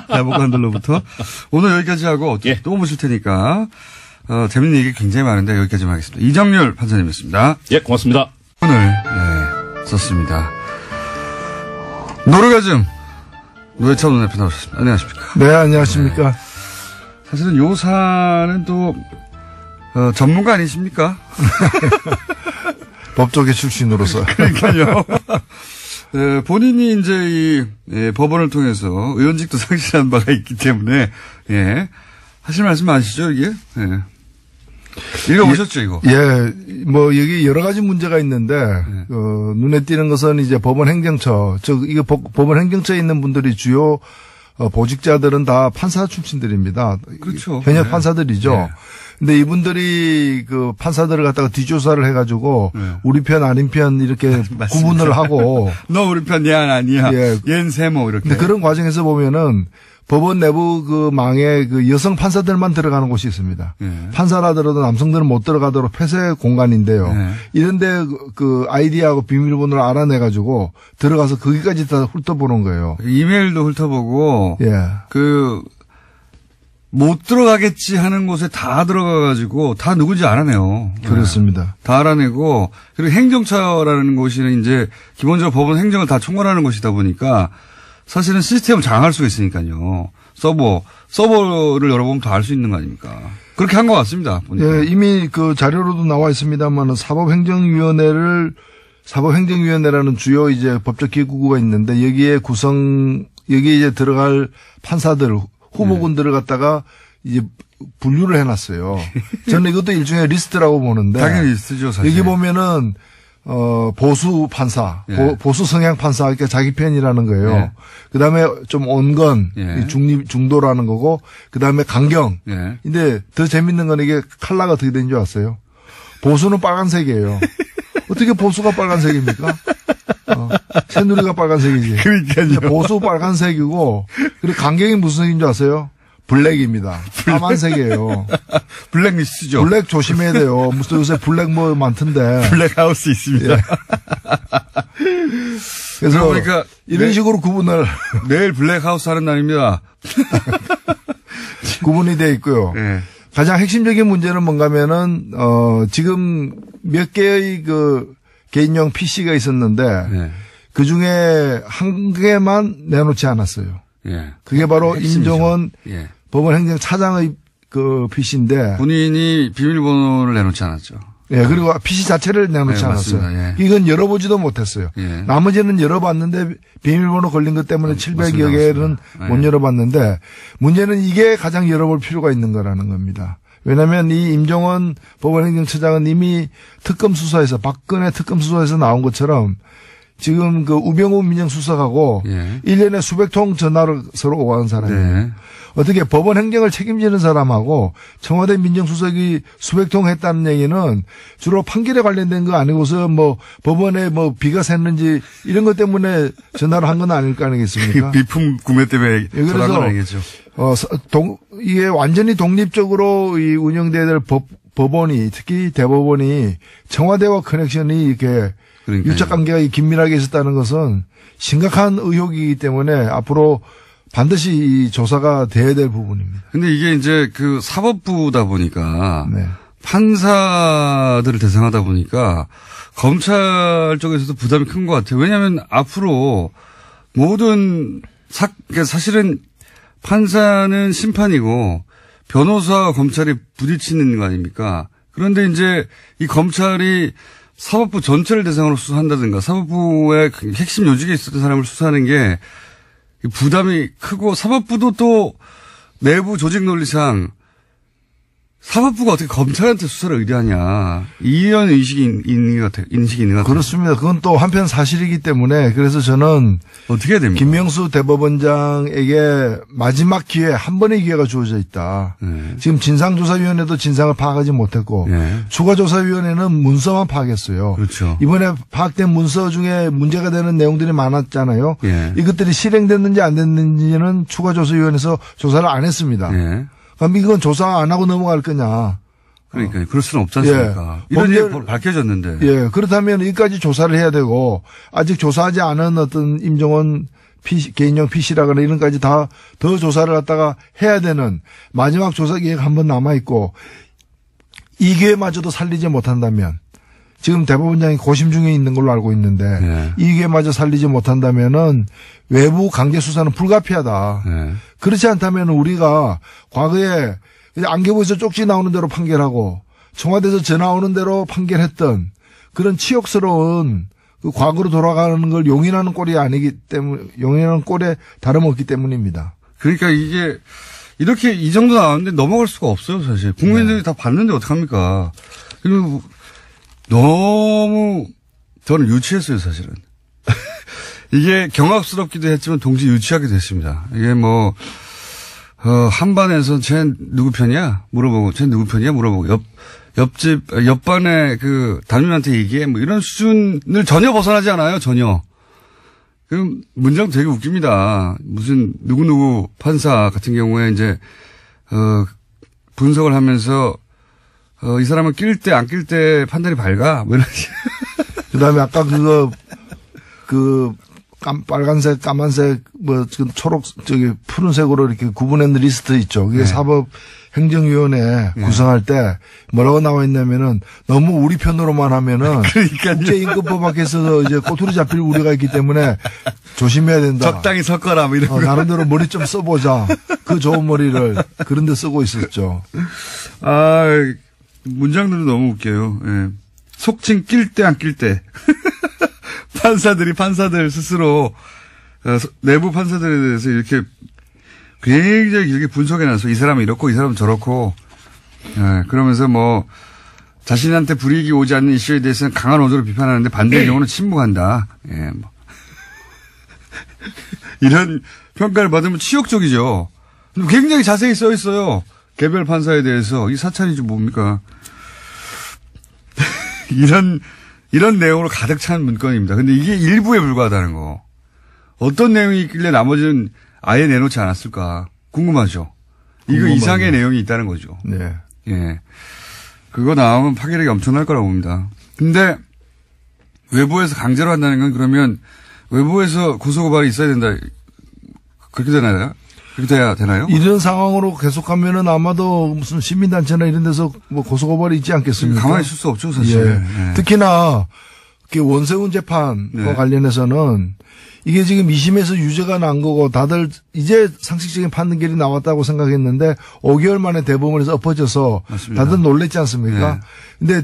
대법관들로부터. 오늘 여기까지 하고 예. 또 모실 테니까 재밌는 얘기 굉장히 많은데 여기까지만 하겠습니다. 이정렬 판사님이었습니다. 예, 고맙습니다. 오늘 썼습니다. 노르가즘 노회찬 원내대표 나오셨습니다. 안녕하십니까? 네, 안녕하십니까? 사실은 요 사안은 또 전문가 아니십니까? 법조계 출신으로서. 그러니까요. 본인이 이제 이 법원을 통해서 의원직도 상실한 바가 있기 때문에 하실 말씀 아시죠 이게? 읽어보셨죠 이거? 예, 뭐 여기 여러 가지 문제가 있는데 눈에 띄는 것은 이제 법원 행정처, 이거 법원 행정처에 있는 분들이 주요 보직자들은 다 판사 출신들입니다. 그렇죠. 현역 판사들이죠. 근데 이분들이 그 판사들을 갖다가 뒷조사를 해가지고 우리 편 아닌 편 이렇게 구분을 하고 너 우리 편 얘 아니야. 얘는 세모 이렇게. 근데 그런 과정에서 보면은 법원 내부 그 망에 그 여성 판사들만 들어가는 곳이 있습니다. 판사라더라도 남성들은 못 들어가도록 폐쇄 공간인데요. 이런데 그 아이디하고 비밀번호를 알아내가지고 들어가서 거기까지 다 훑어보는 거예요. 이메일도 훑어보고 못 들어가겠지 하는 곳에 다 들어가가지고 다 누군지 알아내요. 그렇습니다. 다 알아내고 그리고 행정처라는 곳이 이제 기본적으로 법원 행정을 다 총괄하는 곳이다 보니까 사실은 시스템을 장악할 수가 있으니까요. 서버를 열어보면 다 알 수 있는 거 아닙니까? 그렇게 한 것 같습니다. 보니까. 예, 이미 그 자료로도 나와 있습니다만 사법행정위원회라는 주요 이제 법적 기구가 있는데 여기에 이제 들어갈 판사들 후보군들을 갖다가 이제 분류를 해놨어요. 저는 이것도 일종의 리스트라고 보는데. 당연히 리스트죠, 사실. 여기 보면은 보수 판사, 보수 성향 판사, 그러니까 자기 편이라는 거예요. 그 다음에 좀 온건, 중도라는 거고, 그 다음에 강경. 근데 더 재밌는 건 이게 컬러가 어떻게 된 줄 아세요? 보수는 빨간색이에요. 어떻게 보수가 빨간색입니까? 새누리가 빨간색이지. 그러니까요. 보수 빨간색이고, 그리고 강경이 무슨 색인 줄 아세요? 블랙입니다. 까만색이에요. 블랙리스트죠. 블랙 조심해야 돼요. 무슨 요새 블랙 뭐 많던데. 블랙하우스 있습니다. 예. 그래서 그러니까 이런 식으로 구분을 내일 블랙하우스 하는 날입니다. 구분이 돼 있고요. 네. 가장 핵심적인 문제는 뭔가면은 지금 몇 개의 그 개인용 PC가 있었는데 네. 그 중에 한 개만 내놓지 않았어요. 예. 그게 바로 핵심이죠. 임종원 예. 법원행정차장의 그 PC인데 본인이 비밀번호를 내놓지 않았죠. 예, 그리고 PC 자체를 내놓지 네, 않았어요. 맞습니다. 예. 이건 열어보지도 못했어요. 예. 나머지는 열어봤는데 비밀번호 걸린 것 때문에 700여 개는 맞습니다. 못 열어봤는데 문제는 이게 가장 열어볼 필요가 있는 거라는 겁니다. 왜냐하면 이 임종원 법원행정처장은 이미 특검 수사에서 박근혜 특검 수사에서 나온 것처럼 지금 그 우병우 민정수석하고 예. 1년에 수백 통 전화를 서로 오가는 사람이에요. 네. 어떻게 법원 행정을 책임지는 사람하고 청와대 민정수석이 수백 통 했다는 얘기는 주로 판결에 관련된 거 아니고서 뭐 법원에 뭐 비가 샜는지 이런 것 때문에 전화를 한 건 아닐 거 아니겠습니까? 비품 구매 때문에 전화한 건 아니겠죠. 이게 완전히 독립적으로 이 운영돼야 될 법원이 특히 대법원이 청와대와 커넥션이 이렇게 그러니까요. 유착 관계가 긴밀하게 있었다는 것은 심각한 의혹이기 때문에 앞으로 반드시 이 조사가 돼야 될 부분입니다. 근데 이게 이제 그 사법부다 보니까 네. 판사들을 대상하다 보니까 검찰 쪽에서도 부담이 큰 것 같아요. 왜냐하면 앞으로 모든 그러니까 사실은 판사는 심판이고 변호사와 검찰이 부딪히는 거 아닙니까? 그런데 이제 이 검찰이 사법부 전체를 대상으로 수사한다든가 사법부의 핵심 요직에 있었던 사람을 수사하는 게 부담이 크고 사법부도 또 내부 조직 논리상 사법부가 어떻게 검찰한테 수사를 의뢰하냐 이런 인식이 있는 것 같아요. 그렇습니다. 그건 또 한편 사실이기 때문에 그래서 저는 어떻게 해야 됩니까? 김명수 대법원장에게 마지막 기회 한 번의 기회가 주어져 있다. 네. 지금 진상조사위원회도 진상을 파악하지 못했고 네. 추가조사위원회는 문서만 파악했어요. 그렇죠. 이번에 파악된 문서 중에 문제가 되는 내용들이 많았잖아요. 네. 이것들이 실행됐는지 안 됐는지는 추가조사위원회에서 조사를 안 했습니다. 네. 그럼 이건 조사 안 하고 넘어갈 거냐. 그러니까 그럴 수는 없지 않습니까? 예. 이런 일이 밝혀졌는데. 예. 그렇다면 여기까지 조사를 해야 되고 아직 조사하지 않은 어떤 임종원 개인용 PC라거나 이런 까지 다 더 조사를 갖다가 해야 되는 마지막 조사 기회가 한 번 남아 있고 이 기회마저도 살리지 못한다면 지금 대법원장이 고심 중에 있는 걸로 알고 있는데 네. 이 기회마저 살리지 못한다면은 외부 강제 수사는 불가피하다. 네. 그렇지 않다면 우리가 과거에 안개부에서 쪽지 나오는 대로 판결하고 청와대에서 전화 오는 대로 판결했던 그런 치욕스러운 그 과거로 돌아가는 걸 용인하는 꼴이 아니기 때문에 용인하는 꼴에 다름없기 때문입니다. 그러니까 이게 이렇게 이 정도 나왔는데 넘어갈 수가 없어요, 사실. 국민들이 네. 다 봤는데 어떡합니까? 그리고 너무 저는 유치했어요, 사실은. 이게 경악스럽기도 했지만 동시에 유치하기도 했습니다. 이게 뭐 한반에서 쟤 누구 편이야? 물어보고 쟤 누구 편이야? 물어보고 옆반에 그 담임한테 얘기해 뭐 이런 수준을 전혀 벗어나지 않아요, 전혀. 그 문장 되게 웃깁니다. 무슨 누구누구 판사 같은 경우에 이제 분석을 하면서 이 사람은 낄 때 안 낄 때 판단이 밝아 뭐 이런. 그다음에 아까 빨간색, 까만색, 초록, 푸른색으로 이렇게 구분한 리스트 있죠. 그게 네. 사법행정위원회 구성할 때 뭐라고 나와 있냐면은 너무 우리 편으로만 하면은 국제임금법 밖에서 이제 꼬투리 잡힐 우려가 있기 때문에 조심해야 된다. 적당히 섞어라 뭐 이런 거. 나름대로 머리 좀 써보자. 그 좋은 머리를 그런 데 쓰고 있었죠. 아, 문장들은 너무 웃겨요. 예. 속칭 낄 때 안 낄 때. 판사들 스스로 내부 판사들에 대해서 이렇게 굉장히 길게 분석해놔서 이 사람은 이렇고 이 사람은 저렇고 그러면서 뭐 자신한테 불이익이 오지 않는 이슈에 대해서는 강한 어조로 비판하는데 반대의 경우는 침묵한다. 예, 뭐. 이런 평가를 받으면 치욕적이죠. 굉장히 자세히 써 있어요. 개별 판사에 대해서 이 사찰이지 뭡니까? 이런 내용으로 가득 찬 문건입니다. 근데 이게 일부에 불과하다는 거. 어떤 내용이 있길래 나머지는 아예 내놓지 않았을까 궁금하죠. 이거 이상의 내용이 있다는 거죠. 네. 예. 그거 나오면 파괴력이 엄청날 거라고 봅니다. 근데 외부에서 강제로 한다는 건 그러면 외부에서 고소고발이 있어야 된다. 그렇게 되나요? 그렇게 돼야 되나요? 이런 상황으로 계속하면은 아마도 무슨 시민단체나 이런 데서 뭐 고소고발이 있지 않겠습니까? 가만히 있을 수 없죠, 사실. 예. 예. 특히나 원세훈 재판과 네. 관련해서는 이게 지금 2심에서 유죄가 난 거고 다들 이제 상식적인 판결이 나왔다고 생각했는데 5개월 만에 대법원에서 엎어져서 맞습니다. 다들 놀랬지 않습니까? 근데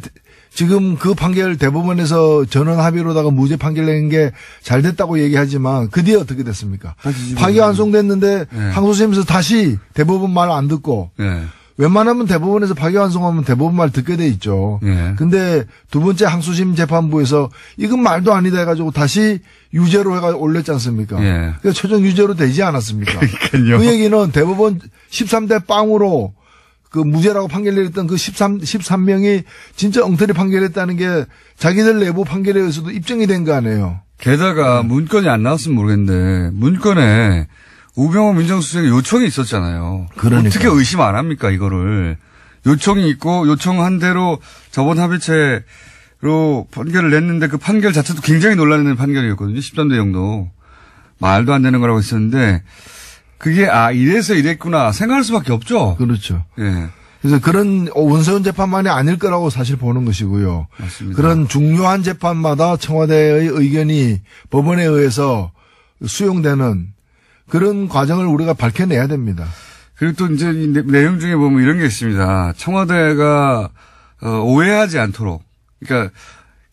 지금 그 판결 대법원에서 전원 합의로다가 무죄 판결 낸 게 잘 됐다고 얘기하지만 그 뒤에 어떻게 됐습니까? 파기환송됐는데 항소심에서 다시 대법원 말 안 듣고 웬만하면 대법원에서 파기환송하면 대법원 말 듣게 돼 있죠. 근데 두 번째 항소심 재판부에서 이건 말도 아니다 해가지고 다시 유죄로 해가 올렸지 않습니까? 그러니까 최종 유죄로 되지 않았습니까? 그러니까요. 그 얘기는 대법원 13대 빵으로 그 무죄라고 판결 내렸던 그 13명이 진짜 엉터리 판결했다는 게 자기들 내부 판결에 의해서도 입증이 된 거 아니에요. 게다가 문건이 안 나왔으면 모르겠는데 문건에 우병우 민정수석의 요청이 있었잖아요. 그러니까. 어떻게 의심 안 합니까, 이거를. 요청이 있고 요청한 대로 저번 합의체로 판결을 냈는데 그 판결 자체도 굉장히 논란이 판결이었거든요. 13대 0도. 말도 안 되는 거라고 했었는데 그게 이래서 이랬구나 생각할 수밖에 없죠. 그렇죠. 예. 그래서 그런 원세훈 재판만이 아닐 거라고 사실 보는 것이고요. 맞습니다. 그런 중요한 재판마다 청와대의 의견이 법원에 의해서 수용되는 그런 과정을 우리가 밝혀내야 됩니다. 그리고 또 이제 이 내용 중에 보면 이런 게 있습니다. 청와대가 오해하지 않도록. 그러니까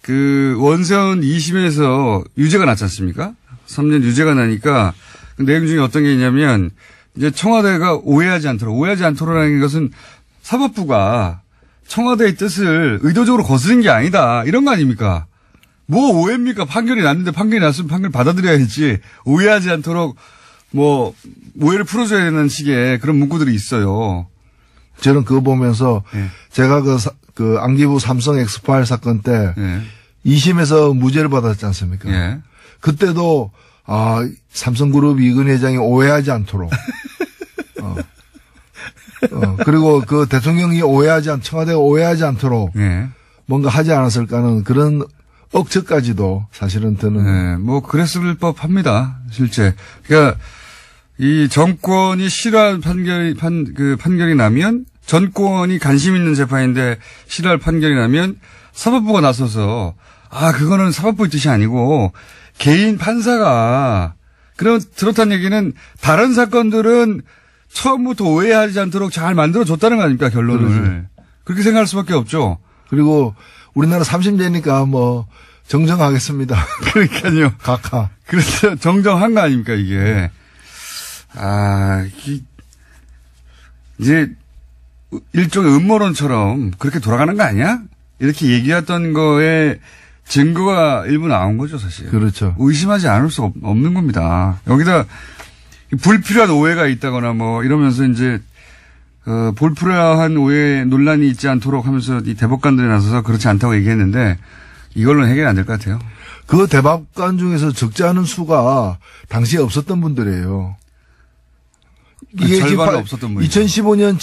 그 원세훈 2심에서 유죄가 났지 않습니까? 3년 유죄가 나니까 그 내용 중에 어떤 게 있냐면 이제 청와대가 오해하지 않도록라는 것은 사법부가 청와대의 뜻을 의도적으로 거스른 게 아니다. 이런 거 아닙니까? 뭐 오해입니까? 판결이 났는데 판결이 났으면 판결 받아들여야지. 오해하지 않도록 뭐 오해를 풀어줘야 되는 식의 그런 문구들이 있어요. 저는 그거 보면서 제가 그 안기부 삼성 엑스파일 사건 때 2심에서 무죄를 받았지 않습니까? 그때도 삼성그룹 이근 회장이 오해하지 않도록 그리고 그 대통령이 청와대가 오해하지 않도록 뭔가 하지 않았을까 하는 그런 억측까지도 사실은 드는. 뭐 그랬을 법합니다. 실제. 그러니까 이 정권이 싫어할 판결이 나면 전권이 관심 있는 재판인데 싫어할 판결이 나면 사법부가 나서서 그거는 사법부의 뜻이 아니고 개인 판사가 그렇다는 얘기는 다른 사건들은 처음부터 오해하지 않도록 잘 만들어줬다는 거 아닙니까, 결론을. 그렇지. 그렇게 생각할 수밖에 없죠. 그리고 우리나라 3심제니까 뭐 정정하겠습니다. 그러니까요. 각하. 그래서 정정한 거 아닙니까, 이게. 이제 일종의 음모론처럼 그렇게 돌아가는 거 아니야? 이렇게 얘기했던 거에 증거가 일부 나온 거죠, 사실. 그렇죠. 의심하지 않을 수 없는 겁니다. 여기다 불필요한 오해가 있다거나 뭐 이러면서 이제 불필요한 오해 논란이 있지 않도록 하면서 이 대법관들이 나서서 그렇지 않다고 얘기했는데 이걸로는 해결이 안 될 것 같아요. 그 대법관 중에서 적지 않은 수가 당시에 없었던 분들이에요. 이게 절반은 없었던 분이죠. 2015년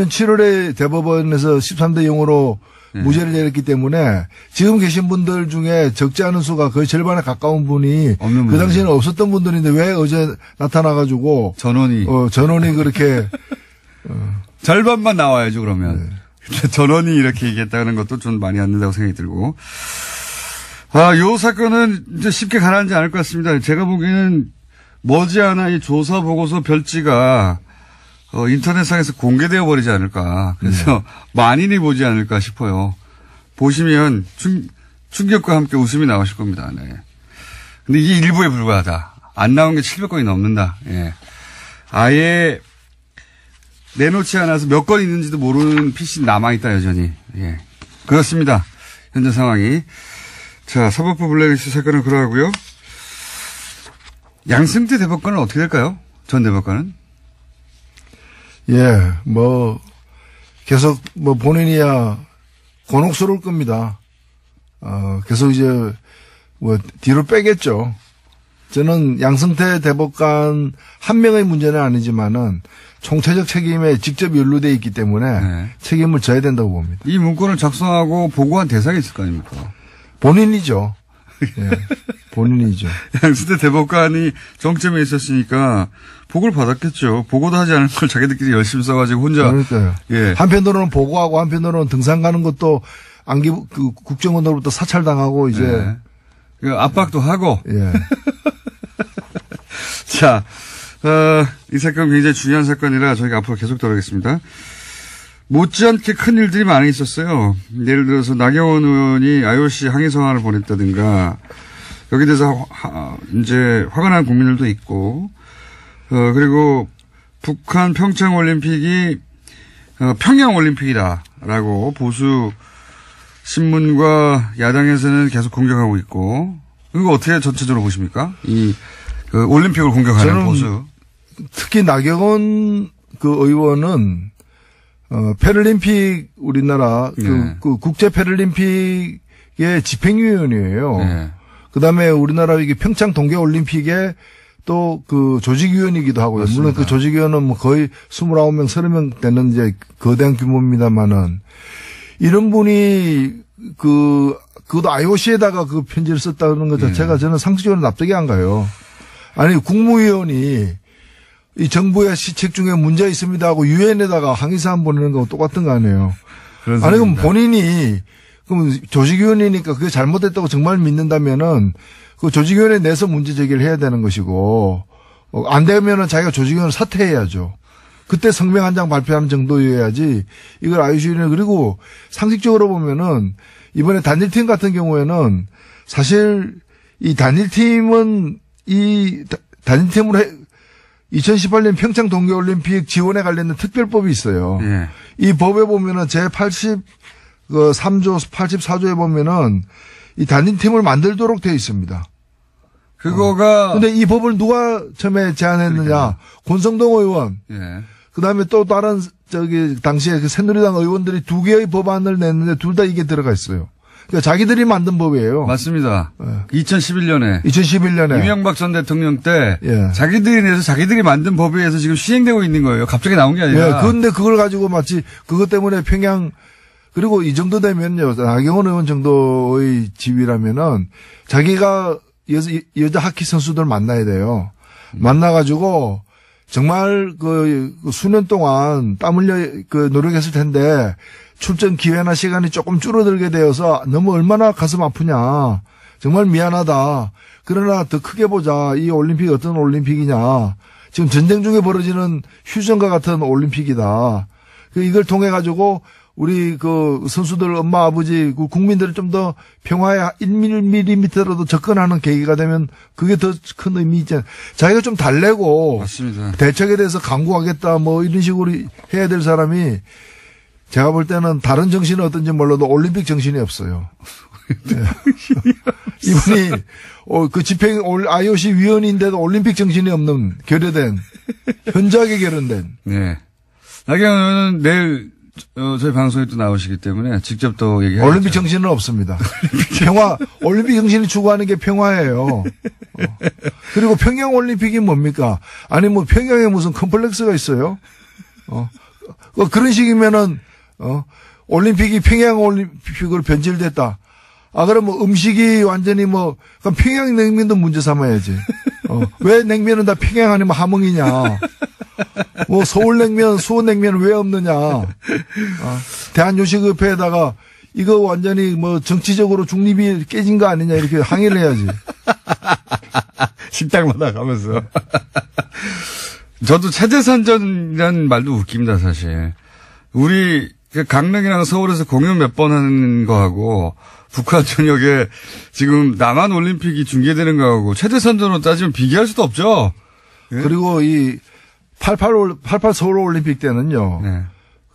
7월에 대법원에서 13대 0으로 무죄를 내렸기 때문에 지금 계신 분들 중에 적지 않은 수가 거의 절반에 가까운 분이 그 당시에는 없었던 분들인데 왜 어제 나타나가지고 전원이 그렇게 절반만 나와야죠 그러면. 전원이 이렇게 얘기했다는 것도 좀 많이 안 된다고 생각이 들고. 요 사건은 이제 쉽게 가라앉지 않을 것 같습니다. 제가 보기에는 머지않아 이 조사 보고서 별지가 인터넷상에서 공개되어 버리지 않을까. 그래서 만인이 보지 않을까 싶어요. 보시면 충격과 함께 웃음이 나오실 겁니다. 네. 근데 이게 일부에 불과하다. 안 나온 게 700건이 넘는다. 예. 아예 내놓지 않아서 몇 건 있는지도 모르는 PC 남아있다, 여전히. 예. 그렇습니다. 현재 상황이. 자, 사법부 블랙리스트 사건은 그러하고요. 양승태 대법관은 어떻게 될까요? 전 대법관은? 예, 계속 본인이야 곤혹스러울 겁니다. 계속 이제 뒤로 빼겠죠. 저는 양승태 대법관 한 명의 문제는 아니지만은 총체적 책임에 직접 연루돼 있기 때문에 네. 책임을 져야 된다고 봅니다. 이 문건을 작성하고 보고한 대상이 있을 거 아닙니까? 본인이죠. 네. 본인이죠. 양승태 대법관이 정점에 있었으니까 보고를 받았겠죠. 보고도 하지 않은 걸 자기들끼리 열심히 써가지고 혼자. 그러니까요. 예. 한편으로는 보고하고 한편으로는 등산 가는 것도 그 국정원으로부터 사찰당하고 이제. 네. 그 압박도 하고. 예. 자, 이 사건 굉장히 중요한 사건이라 저희가 앞으로 계속 다루겠습니다. 못지않게 큰 일들이 많이 있었어요. 예를 들어서 나경원 의원이 IOC 항의 성안을 보냈다든가 여기에 대해서 이제 화가 난 국민들도 있고 그리고 북한 평창 올림픽이 평양 올림픽이다라고 보수 신문과 야당에서는 계속 공격하고 있고 이거 어떻게 전체적으로 보십니까? 그 올림픽을 공격하는 보수. 특히 나경원 그 의원은 패럴림픽 우리나라 네. 그 국제 패럴림픽의 집행위원이에요. 네. 그다음에 우리나라 이게 평창 동계 올림픽에 또 그 조직위원이기도 하고요. 맞습니다. 물론 그 조직위원은 뭐 거의 29명, 30명 되는 이제 거대한 규모입니다만은 이런 분이 그것도 IOC에다가 그 편지를 썼다는 것 자체가 저는 상식적으로 납득이 안 가요. 아니, 국무위원이 이 정부의 시책 중에 문제 있습니다 하고 유엔에다가 항의사안 보내는 거하고 똑같은 거 아니에요. 아니, 그럼 본인이, 그럼 조직위원이니까 그게 잘못됐다고 정말 믿는다면은 그 조직위원회 내서 문제 제기를 해야 되는 것이고, 안 되면은 자기가 조직위원을 사퇴해야죠. 그때 성명 한 장 발표하는 정도여야지 이걸 IOC는 그리고 상식적으로 보면은 이번에 단일팀 같은 경우에는 사실 이 단일팀은 이 단일팀으로 2018년 평창 동계올림픽 지원에 관련된 특별법이 있어요. 예. 이 법에 보면은 제83조 84조에 보면은 이 단일팀을 만들도록 되어 있습니다. 그거가 근데 이 법을 누가 처음에 제안했느냐? 그러니까. 권성동 의원. 예. 그다음에 또 다른 당시에 그 새누리당 의원들이 두 개의 법안을 냈는데 둘 다 이게 들어가 있어요. 그러니까 자기들이 만든 법이에요. 맞습니다. 네. 2011년에 이명박 전 대통령 때 예. 자기들이 내서 자기들이 만든 법에 의해서 지금 시행되고 있는 거예요. 갑자기 나온 게 아니라. 예. 그런데 그걸 가지고 마치 그것 때문에 평양 그리고 이 정도 되면요. 나경원 의원 정도의 지위라면은 자기가 여자 하키 선수들 만나야 돼요. 만나가지고 정말 그 수년 동안 땀 흘려 그 노력했을 텐데 출전 기회나 시간이 조금 줄어들게 되어서 너무 얼마나 가슴 아프냐. 정말 미안하다. 그러나 더 크게 보자. 이 올림픽이 어떤 올림픽이냐. 지금 전쟁 중에 벌어지는 휴전과 같은 올림픽이다. 이걸 통해 가지고 우리 그 선수들 엄마 아버지 그 국민들을 좀 더 평화에 1mm라도 접근하는 계기가 되면 그게 더 큰 의미 있잖아요. 자기가 좀 달래고 맞습니다. 대책에 대해서 강구하겠다 뭐 이런 식으로 해야 될 사람이 제가 볼 때는 다른 정신은 어떤지 몰라도 올림픽 정신이 없어요. 네. 이분이 그 집행 IOC 위원인데도 올림픽 정신이 없는 결여된 현저하게 결연된. 네. 나경원 의원은 내일 저희 방송에 또 나오시기 때문에 직접 또 얘기하죠. 올림픽 정신은 없습니다. 올림픽 정신이 추구하는 게 평화예요. 그리고 평양 올림픽이 뭡니까? 아니 뭐 평양에 무슨 컴플렉스가 있어요? 그런 식이면은 올림픽이 평양 올림픽으로 변질됐다. 그럼 뭐 음식이 완전히 뭐 그럼 평양 냉면도 문제 삼아야지. 왜 냉면은 다 평양 아니면 함흥이냐? 뭐 서울냉면, 수원냉면은 왜 없느냐? 대한요식협회에다가 이거 완전히 뭐 정치적으로 중립이 깨진 거 아니냐 이렇게 항의를 해야지. 식당마다 가면서. 저도 체제선전이라는 말도 웃깁니다, 사실. 우리 강릉이랑 서울에서 공연 몇 번 하는 거하고 북한 전역에 지금 남한 올림픽이 중계되는 거하고 체제선전으로 따지면 비교할 수도 없죠. 네? 그리고 이 88 서울 올림픽 때는요. 네.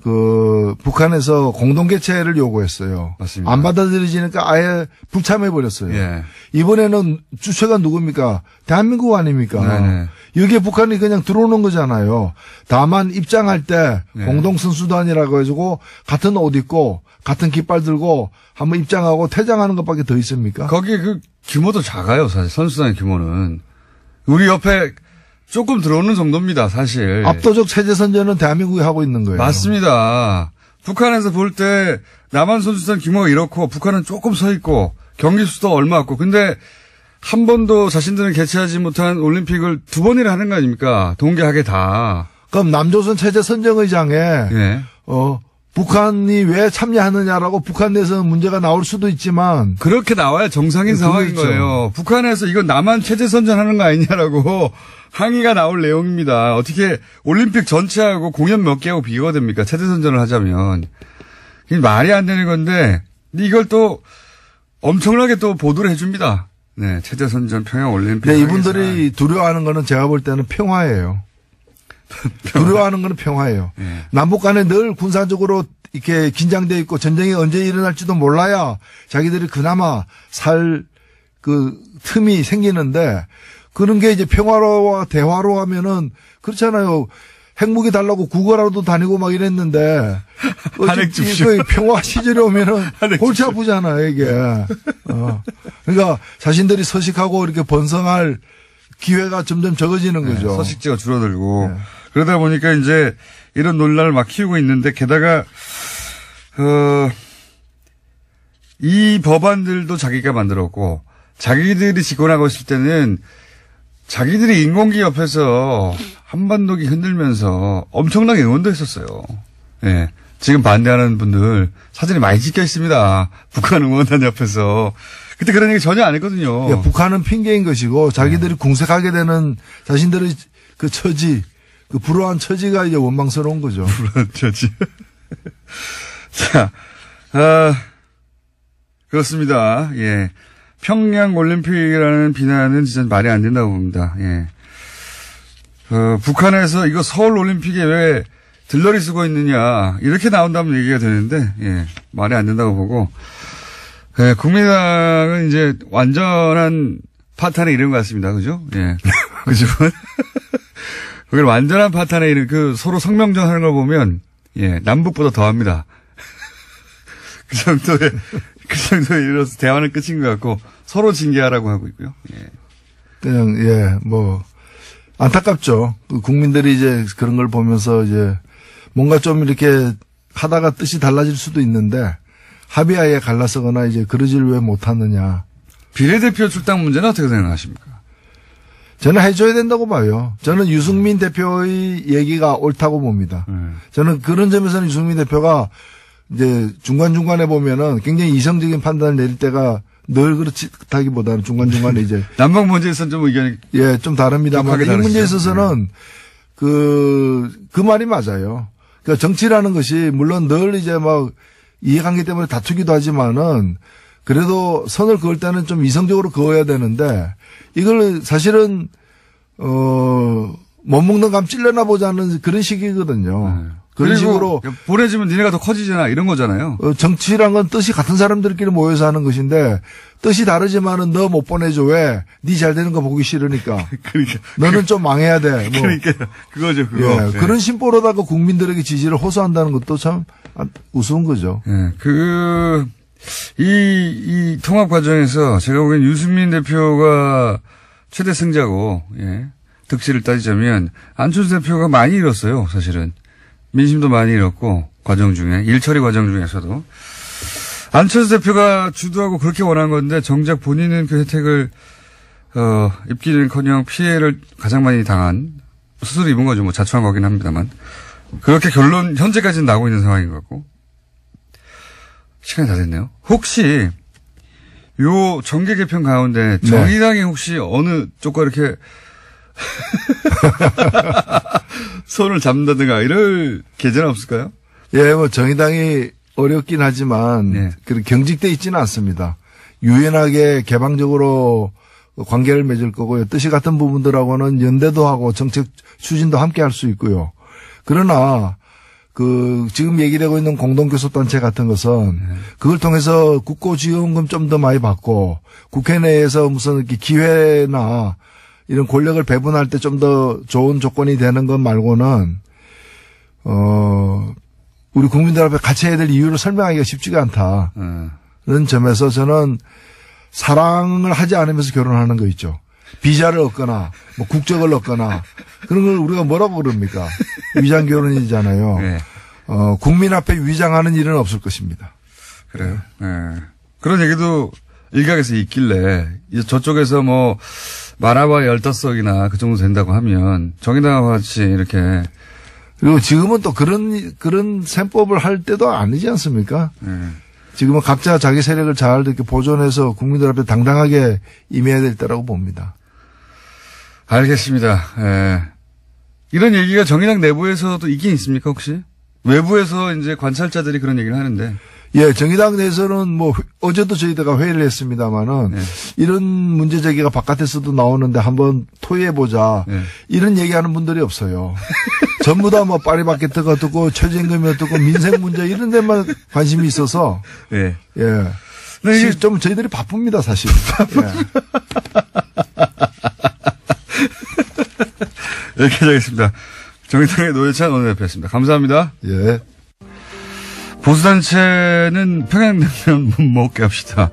그 북한에서 공동 개최를 요구했어요. 맞습니다. 안 받아들여지니까 아예 불참해 버렸어요. 예. 이번에는 주체가 누굽니까? 대한민국 아닙니까? 네네. 여기에 북한이 그냥 들어오는 거잖아요. 다만 입장할 때 네. 공동 선수단이라고 해가지고 같은 옷 입고 같은 깃발 들고 한번 입장하고 퇴장하는 것밖에 더 있습니까? 거기 그 규모도 작아요, 사실 선수단의 규모는. 우리 옆에 조금 들어오는 정도입니다, 사실. 압도적 체제 선전은 대한민국이 하고 있는 거예요. 맞습니다. 북한에서 볼 때 남한 선수단 규모가 이렇고 북한은 조금 서 있고 경기 수도 얼마 없고 근데 한 번도 자신들은 개최하지 못한 올림픽을 2번이나 하는 거 아닙니까? 동계하게 다. 그럼 남조선 체제 선정의장에 예. 북한이 왜 참여하느냐라고 북한 내에서는 문제가 나올 수도 있지만 그렇게 나와야 정상인 상황인 그렇죠. 거예요. 북한에서 이건 남한 체제 선전하는 거 아니냐라고 항의가 나올 내용입니다. 어떻게 올림픽 전체하고 공연 몇 개하고 비교가 됩니까? 체제 선전을 하자면. 이게 말이 안 되는 건데 이걸 또 엄청나게 또 보도를 해줍니다. 네, 체제 선전 평양 올림픽. 네, 이분들이 두려워하는 거는 제가 볼 때는 평화예요. 두려워하는 거는 평화예요. 네. 남북 간에 늘 군사적으로 이렇게 긴장되어 있고 전쟁이 언제 일어날지도 몰라야 자기들이 그나마 살 그 틈이 생기는데 그런 게 이제 평화로와 대화로 하면은 그렇잖아요. 핵무기 달라고 구걸하러도 다니고 막 이랬는데 한핵 줍쇼. 평화 시절에 오면은 골치 아프잖아요 이게. 그러니까 자신들이 서식하고 이렇게 번성할 기회가 점점 적어지는 거죠. 네, 서식지가 줄어들고 네. 그러다 보니까 이제 이런 논란을 막 키우고 있는데 게다가 이 법안들도 자기가 만들었고 자기들이 집권하고 있을 때는 자기들이 인공기 옆에서 한반도기 흔들면서 엄청나게 응원도 했었어요. 예. 네. 지금 반대하는 분들 사진이 많이 찍혀 있습니다. 북한 응원단 옆에서. 그때 그런 얘기 전혀 안 했거든요. 예, 북한은 핑계인 것이고 자기들이 네. 궁색하게 되는 자신들의 그 처지, 그 불우한 처지가 이제 원망스러운 거죠. 불우한 처지. 자, 그렇습니다. 예. 평양 올림픽이라는 비난은 진짜 말이 안 된다고 봅니다. 예. 북한에서 이거 서울 올림픽에 왜 들러리 쓰고 있느냐 이렇게 나온다면 얘기가 되는데 예, 말이 안 된다고 보고 예, 국민당은 이제 완전한 파탄에 이른 것 같습니다. 그죠? 예, 그죠? 그걸 완전한 파탄에 이른 그 서로 성명전 하는 걸 보면 예, 남북보다 더합니다. 그 정도에 이르러서 대화는 끝인 것 같고 서로 징계하라고 하고 있고요. 예. 그냥 예, 뭐 안타깝죠. 국민들이 이제 그런 걸 보면서 이제 뭔가 좀 이렇게 하다가 뜻이 달라질 수도 있는데 합의하에 갈라서거나 이제 그러질 왜 못하느냐. 비례대표 출당 문제는 어떻게 생각하십니까? 저는 해줘야 된다고 봐요. 저는 유승민 대표의 얘기가 옳다고 봅니다. 저는 그런 점에서는 유승민 대표가 이제 중간중간에 보면은 굉장히 이성적인 판단을 내릴 때가 늘 그렇다기보다는 중간중간에 이제. 남북 문제에서는 좀 의견이. 예, 좀 다릅니다만. 이 문제에 있어서는 그 말이 맞아요. 그러니까 정치라는 것이 물론 늘 이제 막 이해관계 때문에 다투기도 하지만은 그래도 선을 그을 때는 좀 이성적으로 그어야 되는데 이걸 사실은, 못 먹는 감 찔려나 보자는 그런 식이거든요. 그런 식으로 보내주면 니네가 더 커지잖아 이런 거잖아요. 정치란 건 뜻이 같은 사람들끼리 모여서 하는 것인데 뜻이 다르지만은 너 못 보내줘 왜? 니 잘 되는 거 보기 싫으니까. 그러니까 너는 좀 망해야 돼. 뭐. 그러니까 그거죠 그거. 예, 네. 그런 심보로다가 국민들에게 지지를 호소한다는 것도 참 우스운 거죠. 예, 이 통합 과정에서 제가 보기엔 유승민 대표가 최대 승자고 예, 득실을 따지자면 안철수 대표가 많이 잃었어요 사실은. 민심도 많이 잃었고 과정 중에 일처리 과정 중에서도 안철수 대표가 주도하고 그렇게 원한 건데 정작 본인은 그 혜택을 입기는커녕 피해를 가장 많이 당한 스스로 입은 거죠. 뭐 자초한 거긴 합니다만 그렇게 결론 현재까지는 나오고 있는 상황인 것 같고 시간이 다 됐네요. 혹시 요 정계 개편 가운데 정의당이 혹시 어느 쪽과 이렇게 손을 잡는다든가 이럴 계제는 없을까요? 예, 뭐 정의당이 어렵긴 하지만 네. 경직돼 있지는 않습니다. 유연하게 개방적으로 관계를 맺을 거고요. 뜻이 같은 부분들하고는 연대도 하고 정책 추진도 함께 할 수 있고요. 그러나 지금 얘기되고 있는 공동교섭단체 같은 것은 그걸 통해서 국고지원금 좀 더 많이 받고 국회 내에서 무슨 이렇게 기회나 이런 권력을 배분할 때 좀 더 좋은 조건이 되는 것 말고는, 우리 국민들 앞에 같이 해야 될 이유를 설명하기가 쉽지가 않다는 점에서 저는 사랑을 하지 않으면서 결혼하는 거 있죠. 비자를 얻거나 뭐 국적을 얻거나 그런 걸 우리가 뭐라고 그럽니까? 위장 결혼이잖아요. 네. 국민 앞에 위장하는 일은 없을 것입니다. 그래요. 네. 그런 얘기도 일각에서 있길래 저쪽에서 뭐 마라바 15석이나 그 정도 된다고 하면 정의당과 같이 이렇게 그리고 지금은 또 그런 셈법을 할 때도 아니지 않습니까? 지금은 각자 자기 세력을 잘 이렇게 보존해서 국민들 앞에 당당하게 임해야 될 때라고 봅니다. 알겠습니다. 예. 이런 얘기가 정의당 내부에서도 있긴 있습니까, 혹시? 외부에서 이제 관찰자들이 그런 얘기를 하는데. 예, 정의당 내에서는 뭐 어제도 저희가 회의를 했습니다마는 네. 이런 문제 제기가 바깥에서도 나오는데 한번 토의해보자. 네. 이런 얘기하는 분들이 없어요. 전부 다 뭐 파리바게트가 어떻고 최저임금이 어떻고 민생 문제 이런 데만 관심이 있어서. 네. 예. 네, 이게 좀 저희들이 바쁩니다, 사실. 예. 여기까지 하겠습니다. 정의당의 노회찬 원내대표였습니다. 감사합니다. 예. 보수단체는 평양냉면 못 먹게 합시다.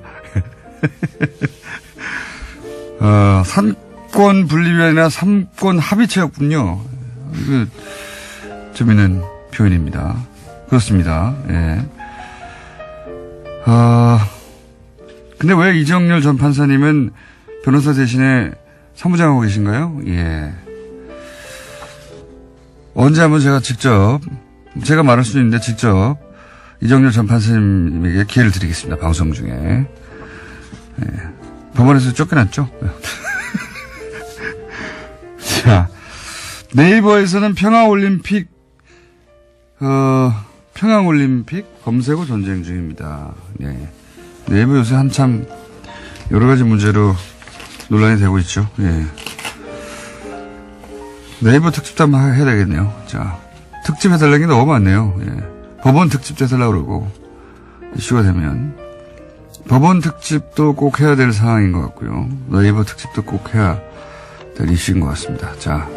삼권 분립이나 삼권 합의체였군요. 이거 재미있는 표현입니다. 그렇습니다. 예. 근데 왜 이정열 전 판사님은 변호사 대신에 사무장하고 계신가요? 예. 언제 한번 제가 말할 수 있는데 직접 이정열 전 판사님에게 기회를 드리겠습니다. 방송 중에. 예. 법원에서 쫓겨났죠? 자, 네이버에서는 평화올림픽 검색 후 전쟁 중입니다. 네. 네이버 요새 한참 여러 가지 문제로 논란이 되고 있죠. 예. 네이버 특집도 한번 해야 되겠네요. 자, 특집 해달라는 게 너무 많네요. 예. 법원 특집 해달라고 그러고, 이슈가 되면. 법원 특집도 꼭 해야 될 상황인 것 같고요. 네이버 특집도 꼭 해야 될 이슈인 것 같습니다. 자.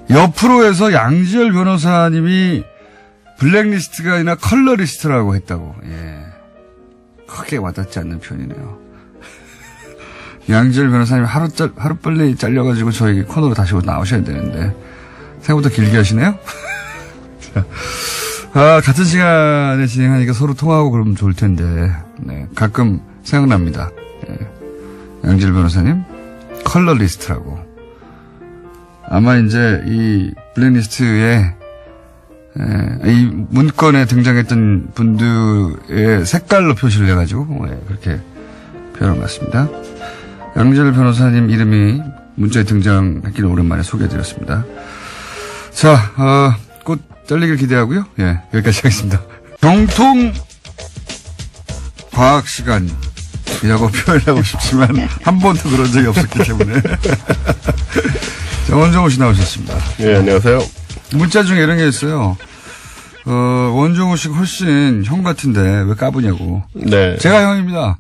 옆으로에서 양지열 변호사님이 블랙리스트가 아니라 컬러리스트라고 했다고. 예. 크게 와닿지 않는 표현이네요. 양지열 변호사님 하루빨리 잘려가지고 저에게 코너로 다시 나오셔야 되는데. 생각보다 길게 하시네요? 같은 시간에 진행하니까 서로 통화하고 그러면 좋을 텐데. 네. 가끔 생각납니다. 네. 양지열 변호사님, 컬러리스트라고. 아마 이제 이 블랙리스트에 이 문건에 등장했던 분들의 색깔로 표시를 해가지고 그렇게 표현한 것 같습니다. 양지열 변호사님 이름이 문자에 등장했기를 오랜만에 소개해드렸습니다. 자, 곧 잘리길 기대하고요. 예, 여기까지 하겠습니다. 정통 과학 시간이라고 표현하고 싶지만 한 번도 그런 적이 없었기 때문에. 자, 원종우 씨 나오셨습니다. 예, 안녕하세요. 문자 중에 이런 게 있어요. 원종우 씨가 훨씬 형 같은데 왜 까부냐고. 네. 제가 형입니다.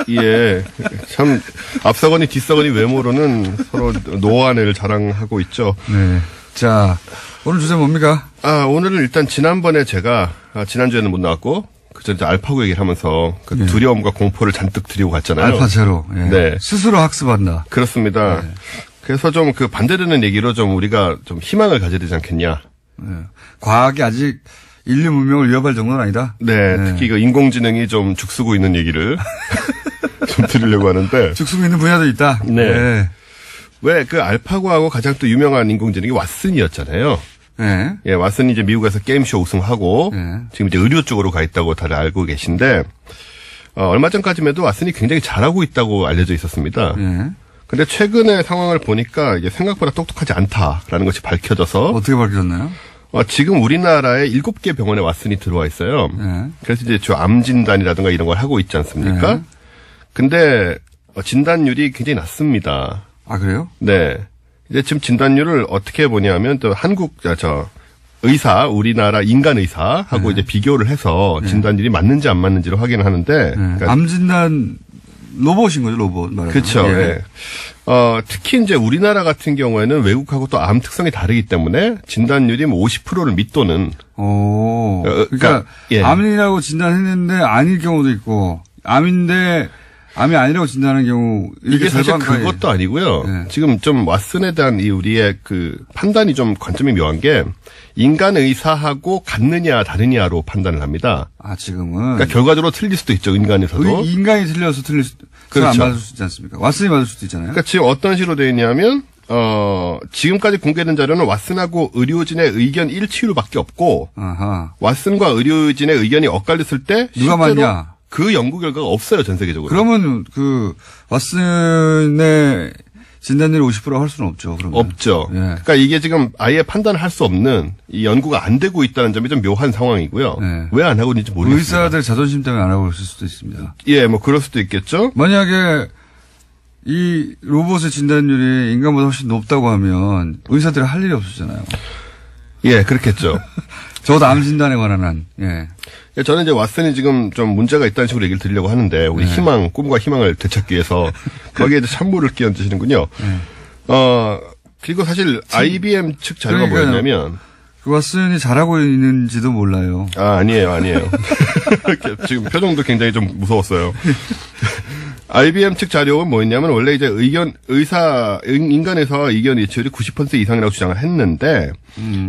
예. 참, 앞서거니 뒤서거니 외모로는 서로 노안을 자랑하고 있죠. 네. 자, 오늘 주제 뭡니까? 오늘은 일단 지난번에 제가, 지난주에는 못 나왔고, 그전에 알파고 얘기를 하면서 그 네. 두려움과 공포를 잔뜩 드리고 갔잖아요. 알파 제로. 예. 네. 스스로 학습한다. 그렇습니다. 네. 그래서 좀 그 반대되는 얘기로 좀 우리가 좀 희망을 가져야 되지 않겠냐. 네. 과학이 아직 인류 문명을 위협할 정도는 아니다. 네. 네. 특히 그 인공지능이 좀 죽쓰고 있는 얘기를 좀 드리려고 하는데. 죽쓰고 있는 분야도 있다. 네. 네. 왜 그 알파고하고 가장 또 유명한 인공지능이 왓슨이었잖아요. 네. 예, 왓슨이 이제 미국에서 게임쇼 우승하고 네. 지금 이제 의료 쪽으로 가 있다고 다들 알고 계신데 얼마 전까지만 해도 왓슨이 굉장히 잘하고 있다고 알려져 있었습니다. 네. 근데 최근의 상황을 보니까 이게 생각보다 똑똑하지 않다라는 것이 밝혀져서 어떻게 밝혀졌나요? 지금 우리나라에 7개 병원에 왓슨이 들어와 있어요. 네. 그래서 이제 저 암 진단이라든가 이런 걸 하고 있지 않습니까? 네. 근데 진단율이 굉장히 낮습니다. 아, 그래요? 네. 이제 지금 진단율을 어떻게 보냐면 또 우리나라 인간 의사하고 네. 이제 비교를 해서 진단율이 맞는지 안 맞는지를 확인을 하는데. 그러니까 암 진단 로봇인 거죠, 로봇 말하자면. 그렇죠. 예. 네. 특히 이제 우리나라 같은 경우에는 외국하고 또 암 특성이 다르기 때문에 진단율이 뭐 50%를 밑도는. 그러니까 예. 암이라고 진단했는데 아닐 경우도 있고 암인데 암이 아니라고 진단하는 경우 이게 사실 그것도 아니고요. 네. 지금 좀 왓슨에 대한 이 우리의 그 판단이 좀 관점이 묘한 게 인간 의사하고 같느냐 다르냐로 판단을 합니다. 아 지금은 그러니까 결과적으로 틀릴 수도 있죠. 인간에서도 인간이 틀려서 틀릴 수도 그렇죠. 안 맞을 수도 있지 않습니까? 왓슨이 맞을 수도 있잖아요. 그러니까 지금 어떤 식으로 되어 있냐면 지금까지 공개된 자료는 왓슨하고 의료진의 의견 일치로밖에 없고 아하. 왓슨과 의료진의 의견이 엇갈렸을 때 누가 맞냐? 그 연구 결과가 없어요, 전 세계적으로. 그러면 그 왓슨의 진단율이 50% 할 수는 없죠. 그러면. 없죠. 예. 그러니까 이게 지금 아예 판단을 할 수 없는 이 연구가 안 되고 있다는 점이 좀 묘한 상황이고요. 예. 왜 안 하고 있는지 모르겠습니다. 의사들 자존심 때문에 안 하고 있을 수도 있습니다. 예, 뭐 그럴 수도 있겠죠. 만약에 이 로봇의 진단율이 인간보다 훨씬 높다고 하면 의사들이 할 일이 없었잖아요. 예, 그렇겠죠. 저도 암 진단에 관한 한. 예. 저는 이제 왓슨이 지금 좀 문제가 있다는 식으로 얘기를 드리려고 하는데 우리 희망, 꿈과 희망을 되찾기 위해서 거기에 이제 찬물을 끼얹으시는군요. 그리고 사실 IBM 측 자료가 뭐였냐면 그 왓슨이 잘하고 있는지도 몰라요. 아니에요. 지금 표정도 굉장히 좀 무서웠어요. IBM 측 자료는 뭐였냐면 원래 이제 인간에서 의견 일치율이 90% 이상이라고 주장을 했는데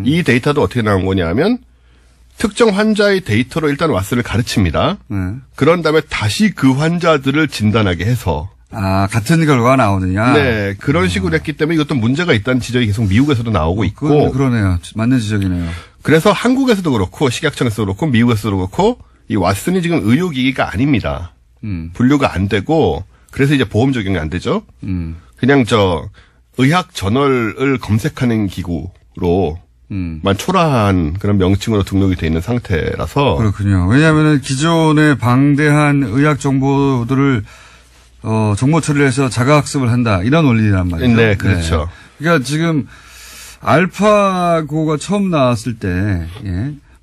이 데이터도 어떻게 나온 거냐면 특정 환자의 데이터로 일단 왓슨을 가르칩니다. 그런 다음에 다시 그 환자들을 진단하게 해서. 같은 결과가 나오느냐? 네, 그런 식으로 했기 때문에 이것도 문제가 있다는 지적이 계속 미국에서도 나오고 있고. 그러네요. 맞는 지적이네요. 그래서 한국에서도 그렇고, 식약청에서도 그렇고, 미국에서도 그렇고, 이 왓슨이 지금 의료기기가 아닙니다. 분류가 안 되고, 그래서 이제 보험 적용이 안 되죠. 그냥 의학 저널을 검색하는 기구로, 만 초라한 그런 명칭으로 등록이 돼 있는 상태라서. 그렇군요. 왜냐하면 기존의 방대한 의학 정보들을 정보 처리를 해서 자가학습을 한다 이런 원리란 말이죠. 네, 그렇죠. 네. 그러니까 지금 알파고가 처음 나왔을 때,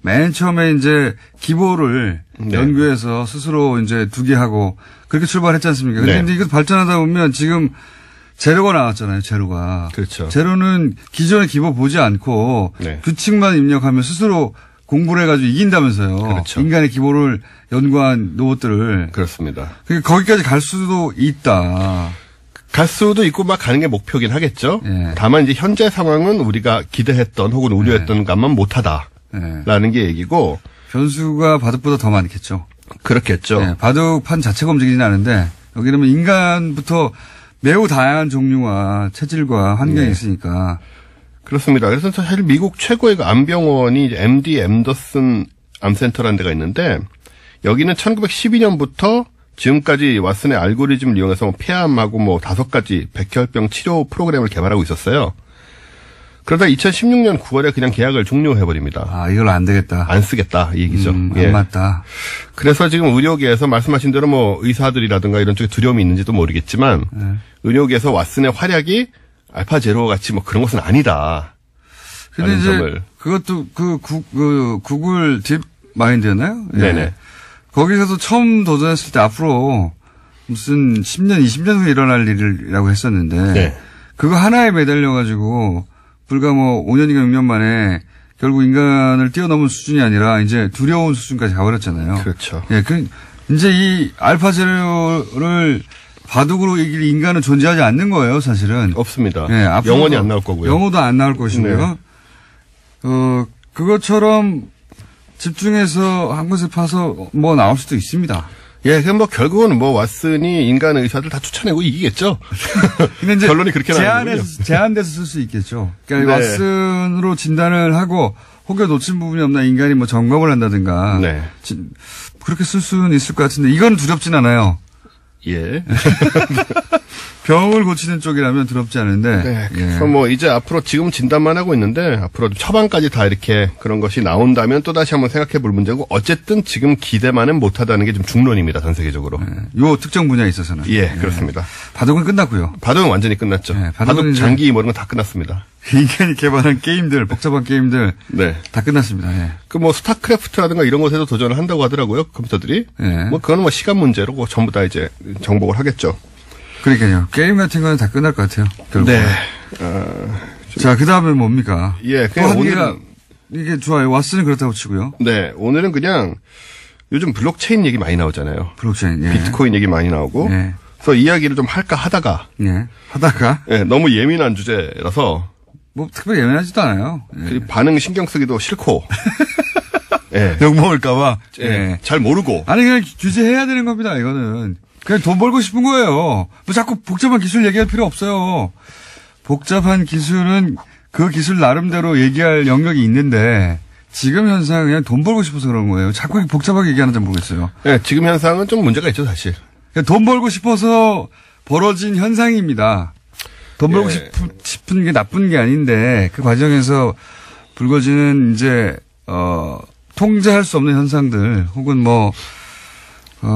맨 처음에 이제 기보를 연구해서 스스로 이제 두게 하고 그렇게 출발했지 않습니까? 근데 이거 발전하다 보면 지금 제로가 나왔잖아요, 제로가. 그렇죠. 제로는 기존의 기보 보지 않고 규칙만 입력하면 스스로 공부를 해가지고 이긴다면서요. 그렇죠. 인간의 기보를 연구한 로봇들을. 그렇습니다. 그러니까 거기까지 갈 수도 있다. 갈 수도 있고 막 가는 게 목표긴 하겠죠. 다만 이제 현재 상황은 우리가 기대했던 혹은 우려했던 것만 못하다라는 게 얘기고. 변수가 바둑보다 더 많겠죠. 그렇겠죠. 바둑판 자체가 움직이지는 않은데 여기는 인간부터 매우 다양한 종류와 체질과 환경이 있으니까. 그렇습니다. 그래서 사실 미국 최고의 그 암병원이 MD 앤더슨 암센터라는 데가 있는데 여기는 1912년부터 지금까지 왓슨의 알고리즘을 이용해서 폐암하고 5가지 백혈병 치료 프로그램을 개발하고 있었어요. 그러다 2016년 9월에 그냥 계약을 종료해버립니다. 이걸 안 되겠다. 안 쓰겠다 이 얘기죠. 안 맞다. 그래서 지금 의료계에서 말씀하신 대로 의사들이라든가 이런 쪽에 두려움이 있는지도 모르겠지만 의료계에서 왓슨의 활약이 알파제로 같이 그런 것은 아니다. 근데 이제 그것도 구글 딥 마인드였나요? 네네. 거기서도 처음 도전했을 때 앞으로 무슨 10년, 20년 후에 일어날 일이라고 했었는데 그거 하나에 매달려가지고 불과 5년인가 6년 만에 결국 인간을 뛰어넘은 수준이 아니라 이제 두려운 수준까지 가버렸잖아요. 그렇죠. 이제 이 알파제로를 바둑으로 이길 인간은 존재하지 않는 거예요, 사실은. 없습니다. 영원히 안 나올 거고요. 영어도 안 나올 것이고요. 그것처럼 집중해서 한 곳에 파서 나올 수도 있습니다. 그럼 결국은 왓슨이 인간 의사들 다 추천하고 이기겠죠. 근데 이제 결론이 그렇게 나오는군요. 제한돼서 쓸 수 있겠죠. 그러니까 왓슨으로 진단을 하고 혹여 놓친 부분이 없나 인간이 점검을 한다든가. 그렇게 쓸 수는 있을 것 같은데 이건 두렵진 않아요. 병을 고치는 쪽이라면 두렵지 않은데. 그래서 이제 앞으로 지금 진단만 하고 있는데 앞으로 처방까지 다 이렇게 그런 것이 나온다면 또 다시 한번 생각해 볼 문제고 어쨌든 지금 기대만은 못하다는 게 좀 중론입니다. 전 세계적으로. 요 특정 분야에 있어서는. 그렇습니다. 바둑은 끝났고요. 바둑은 완전히 끝났죠. 바둑 장기 뭐 이런 건 다 끝났습니다. 인간이 개발한 게임들, 복잡한 게임들. 다 끝났습니다. 스타크래프트라든가 이런 것에도 도전을 한다고 하더라고요. 컴퓨터들이. 그거는 시간 문제로 전부 다 이제 정복을 하겠죠. 그러니까요. 게임 같은 거는 다 끝날 것 같아요. 결국. 자, 그 다음에 뭡니까? 그냥 오늘은 이게 좋아요. 왓슨은 그렇다고 치고요. 오늘은 그냥, 요즘 블록체인 얘기 많이 나오잖아요. 블록체인, 예. 비트코인 얘기 많이 나오고. 예. 그래서 이야기를 좀 할까 하다가. 예. 하다가. 예, 너무 예민한 주제라서. 뭐, 특별히 예민하지도 않아요. 예. 반응 신경 쓰기도 싫고. 예. 욕먹을까봐. 예. 잘 모르고. 아니, 그냥 규제해야 되는 겁니다, 이거는. 그냥 돈 벌고 싶은 거예요. 뭐 자꾸 복잡한 기술 얘기할 필요 없어요. 복잡한 기술은 그 기술 나름대로 얘기할 영역이 있는데, 지금 현상은 그냥 돈 벌고 싶어서 그런 거예요. 자꾸 복잡하게 얘기하는지 모르겠어요. 예, 지금 현상은 좀 문제가 있죠, 사실. 돈 벌고 싶어서 벌어진 현상입니다. 돈 벌고 싶은 게 나쁜 게 아닌데, 그 과정에서 불거지는 이제, 통제할 수 없는 현상들, 혹은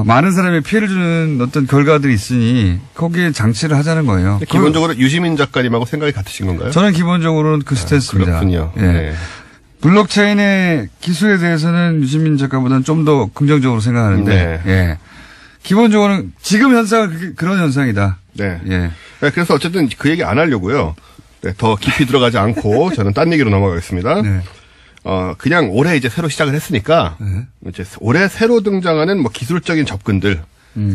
많은 사람이 피해를 주는 어떤 결과들이 있으니, 거기에 장치를 하자는 거예요. 기본적으로 유시민 작가님하고 생각이 같으신 건가요? 저는 기본적으로는 그 스탠스입니다. 그렇군요. 예. 네. 블록체인의 기술에 대해서는 유시민 작가보다는 좀 더 긍정적으로 생각하는데, 네. 예. 기본적으로는 지금 현상은 그런 현상이다. 네. 예. 네, 그래서 어쨌든 그 얘기 안 하려고요. 네, 더 깊이 들어가지 않고 저는 딴 얘기로 넘어가겠습니다. 네. 그냥 올해 이제 새로 시작을 했으니까, 이제 올해 새로 등장하는 뭐 기술적인 접근들.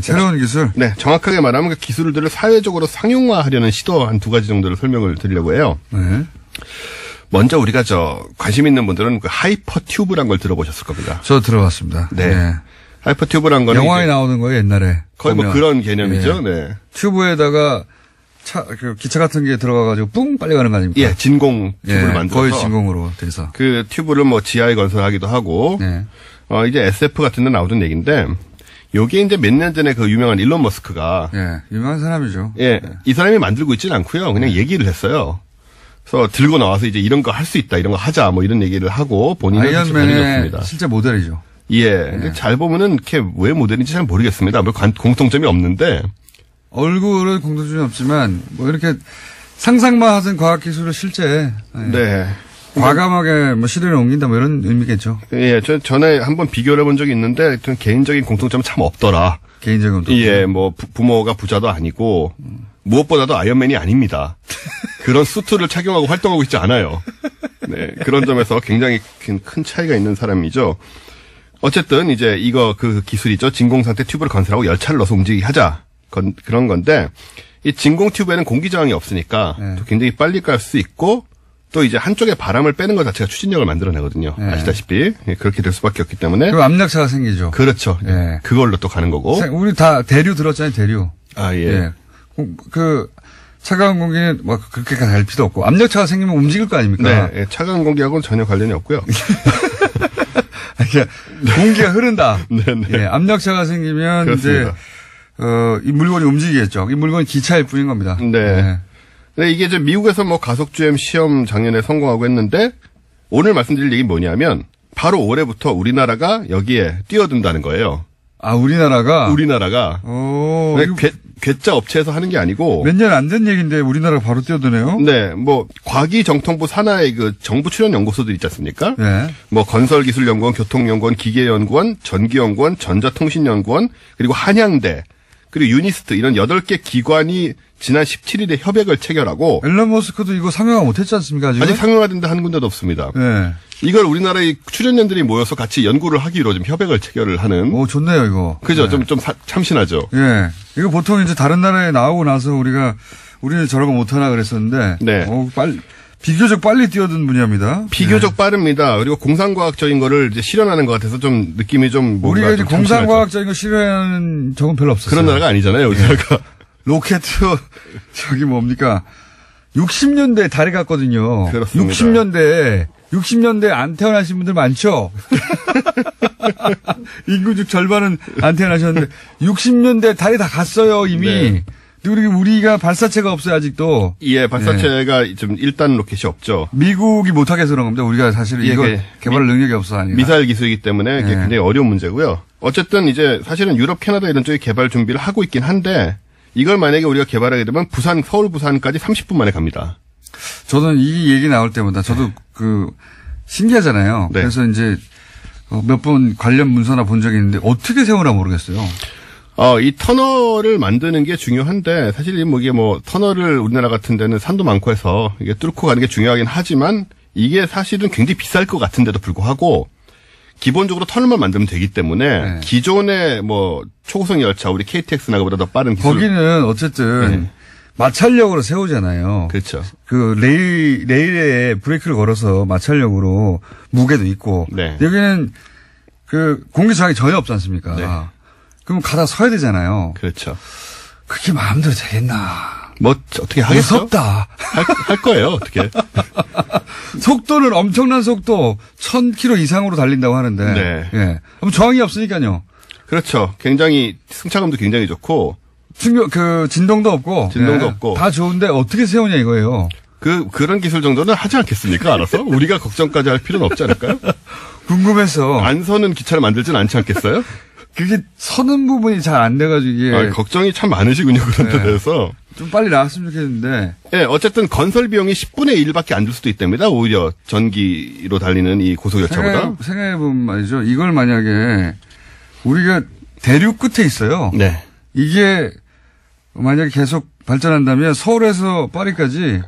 새로운 기술? 네, 정확하게 말하면 그 기술들을 사회적으로 상용화하려는 시도 한 두 가지 정도를 설명을 드리려고 해요. 네. 먼저 우리가 관심 있는 분들은 그 하이퍼 튜브란 걸 들어보셨을 겁니다. 저 들어봤습니다. 네. 네. 하이퍼 튜브란 거는 영화에 나오는 거예요, 옛날에. 거의 보면. 뭐 그런 개념이죠. 예. 네. 튜브에다가 기차 같은 게 들어가가지고 뿡 빨리 가는 거 아닙니까? 예, 진공 튜브를 만들어서. 거의 진공으로 돼서. 그 튜브를 뭐 지하에 건설하기도 하고. 네. 이제 SF 같은 데 나오던 얘기인데, 요게 이제 몇 년 전에 그 유명한 일론 머스크가. 예, 유명한 사람이죠. 예, 이 사람이 만들고 있지는 않고요. 그냥 얘기를 했어요. 그래서 들고 나와서 이제 이런 거 할 수 있다, 이런 거 하자, 뭐 이런 얘기를 하고 본인은 아이언맨의 실제 모델이죠. 예. 근데 잘 보면은 이렇게 왜 모델인지 잘 모르겠습니다. 뭐 공통점이 없는데. 얼굴은 공통점이 없지만 뭐 이렇게 상상만 하던 과학기술을 실제 네. 과감하게 뭐 실현에 옮긴다 뭐 이런 의미겠죠. 예, 전에 한번 비교를 해본 적이 있는데 개인적인 공통점은 참 없더라. 개인적인 공통점. 예, 뭐 부모가 부자도 아니고 무엇보다도 아이언맨이 아닙니다. 그런 수트를 착용하고 활동하고 있지 않아요. 네, 그런 점에서 굉장히 큰 차이가 있는 사람이죠. 어쨌든 이제 그 기술이죠. 진공 상태 튜브를 건설하고 열차를 넣어서 움직이게 하자. 그런 건데 이 진공 튜브에는 공기 저항이 없으니까 또 굉장히 빨리 갈 수 있고 또 이제 한쪽에 바람을 빼는 것 자체가 추진력을 만들어내거든요. 아시다시피 그렇게 될 수밖에 없기 때문에. 그리고 압력차가 생기죠. 그렇죠. 예. 그걸로 또 가는 거고. 우리 다 대류 들었잖아요. 대류. 아 예. 그 차가운 공기는 뭐 그렇게 갈 필요 없고 압력차가 생기면 움직일 거 아닙니까? 네. 차가운 공기하고는 전혀 관련이 없고요. 공기가 흐른다. 네네. 예, 압력차가 생기면 그렇습니다. 이제 이 물건이 움직이겠죠. 이 물건이 기차일 뿐인 겁니다. 네. 근데 이게 이제 미국에서 뭐 가속주행 시험 작년에 성공하고 했는데 오늘 말씀드릴 얘기는 뭐냐면 바로 올해부터 우리나라가 여기에 뛰어든다는 거예요. 아, 우리나라가? 오. 괴짜 업체에서 하는 게 아니고. 몇 년 안 된 얘기인데 우리나라가 바로 뛰어드네요? 네. 뭐, 과기정통부 산하의 그 정부 출연 연구소들 있지 않습니까? 네. 뭐, 건설기술연구원, 교통연구원, 기계연구원, 전기연구원, 전자통신연구원, 그리고 한양대, 그리고 유니스트 이런 8개 기관이 지난 17일에 협약을 체결하고. 앨런 머스크도 이거 상용화 못했지 않습니까? 지금? 아직 상용화된 데 한 군데도 없습니다. 네. 이걸 우리나라의 출연연들이 모여서 같이 연구를 하기로 지금 협약을 체결을 하는. 오, 좋네요, 이거. 그죠? 네. 좀 참신하죠. 예. 이거 보통 이제 다른 나라에 나오고 나서 우리는 저런 거 못하나 그랬었는데. 네. 비교적 빨리 뛰어든 분야입니다. 비교적 네. 빠릅니다. 그리고 공상과학적인 거를 이제 실현하는 것 같아서 좀 느낌이 좀. 우리가 이제 공상과학적인 거 실현하는 적은 별로 없었어요. 그런 나라가 아니잖아요, 우리나라가. 로켓, 뭡니까. 60년대에 달에 갔거든요. 그렇습니다. 60년대에 안 태어나신 분들 많죠? 인구 절반은 안 태어나셨는데, 60년대 달에 다 갔어요, 이미. 네. 그리고 우리가 발사체가 없어요, 아직도. 예, 발사체가 좀 1단 로켓이 없죠. 미국이 못하게 해서 그런 겁니다. 우리가 사실 이거 개발 능력이 없어서 아니라. 미사일 기술이기 때문에 이게 굉장히 어려운 문제고요. 어쨌든 이제 사실은 유럽, 캐나다 이런 쪽이 개발 준비를 하고 있긴 한데, 이걸 만약에 우리가 개발하게 되면 서울 부산까지 30분 만에 갑니다. 저는 이 얘기 나올 때마다 저도 신기하잖아요. 네. 그래서 이제 몇 번 관련 문서나 본 적이 있는데 어떻게 세우나 모르겠어요. 이 터널을 만드는 게 중요한데 사실 이게 터널을 우리나라 같은 데는 산도 많고 해서 이게 뚫고 가는 게 중요하긴 하지만 이게 사실은 굉장히 비쌀 것 같은데도 불구하고 기본적으로 터널만 만들면 되기 때문에 네. 기존의 뭐 초고속 열차 우리 KTX나 그보다 더 빠른 기술. 거기는 어쨌든 네. 마찰력으로 세우잖아요. 그렇죠. 그 레일에 브레이크를 걸어서 마찰력으로 무게도 있고. 네. 여기는 그 공기 저항이 전혀 없지 않습니까? 네. 그럼 가다 서야 되잖아요. 그렇죠. 그게 마음대로 되겠나. 뭐 어떻게 하겠어? 무섭다. 할 거예요. 어떻게. 속도는 엄청난 속도 1000km 이상으로 달린다고 하는데. 네. 예. 그럼 저항이 없으니까요. 그렇죠. 굉장히 승차감도 굉장히 좋고. 진동도 없고. 진동도 없고. 다 좋은데 어떻게 세우냐 이거예요. 그런 기술 정도는 하지 않겠습니까? 알아서? 우리가 걱정까지 할 필요는 없지 않을까요? 궁금해서. 안 서는 기차를 만들진 않지 않겠어요? 그게 서는 부분이 잘 안 돼가지고 이게. 걱정이 참 많으시군요. 그런 데 대해서. 좀 빨리 나왔으면 좋겠는데. 예, 어쨌든 건설 비용이 10분의 1밖에 안 들 수도 있답니다. 오히려 전기로 달리는 이 고속열차보다. 생각해보면 말이죠. 이걸 만약에 우리가 대륙 끝에 있어요. 네. 이게 만약에 계속 발전한다면 서울에서 파리까지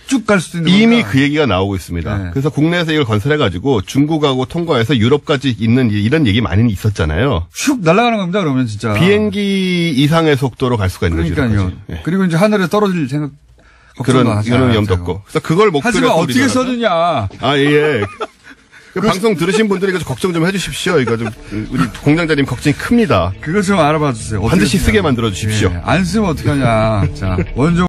쭉 갈 수도 있는 이미 겁니다. 그 얘기가 나오고 있습니다. 네. 그래서 국내에서 이걸 건설해가지고 중국하고 통과해서 유럽까지 있는 이런 얘기 많이 있었잖아요. 슉 날아가는 겁니다. 그러면 진짜. 비행기 이상의 속도로 갈 수가 있는 거죠. 그러니까요. 네. 그리고 이제 하늘에 떨어질 생각 걱정도 하지 않아요. 그런 염도 없고. 그래서 그걸 목표로 하지만 어떻게 써주냐. 예. 방송 들으신 분들이 이거 좀 걱정 좀 해주십시오. 이거 좀 우리 공장장님 걱정이 큽니다. 그거 좀 알아봐 주세요. 반드시 쓰게 만들어 주십시오. 안 쓰면 어떡하냐. 자, 원종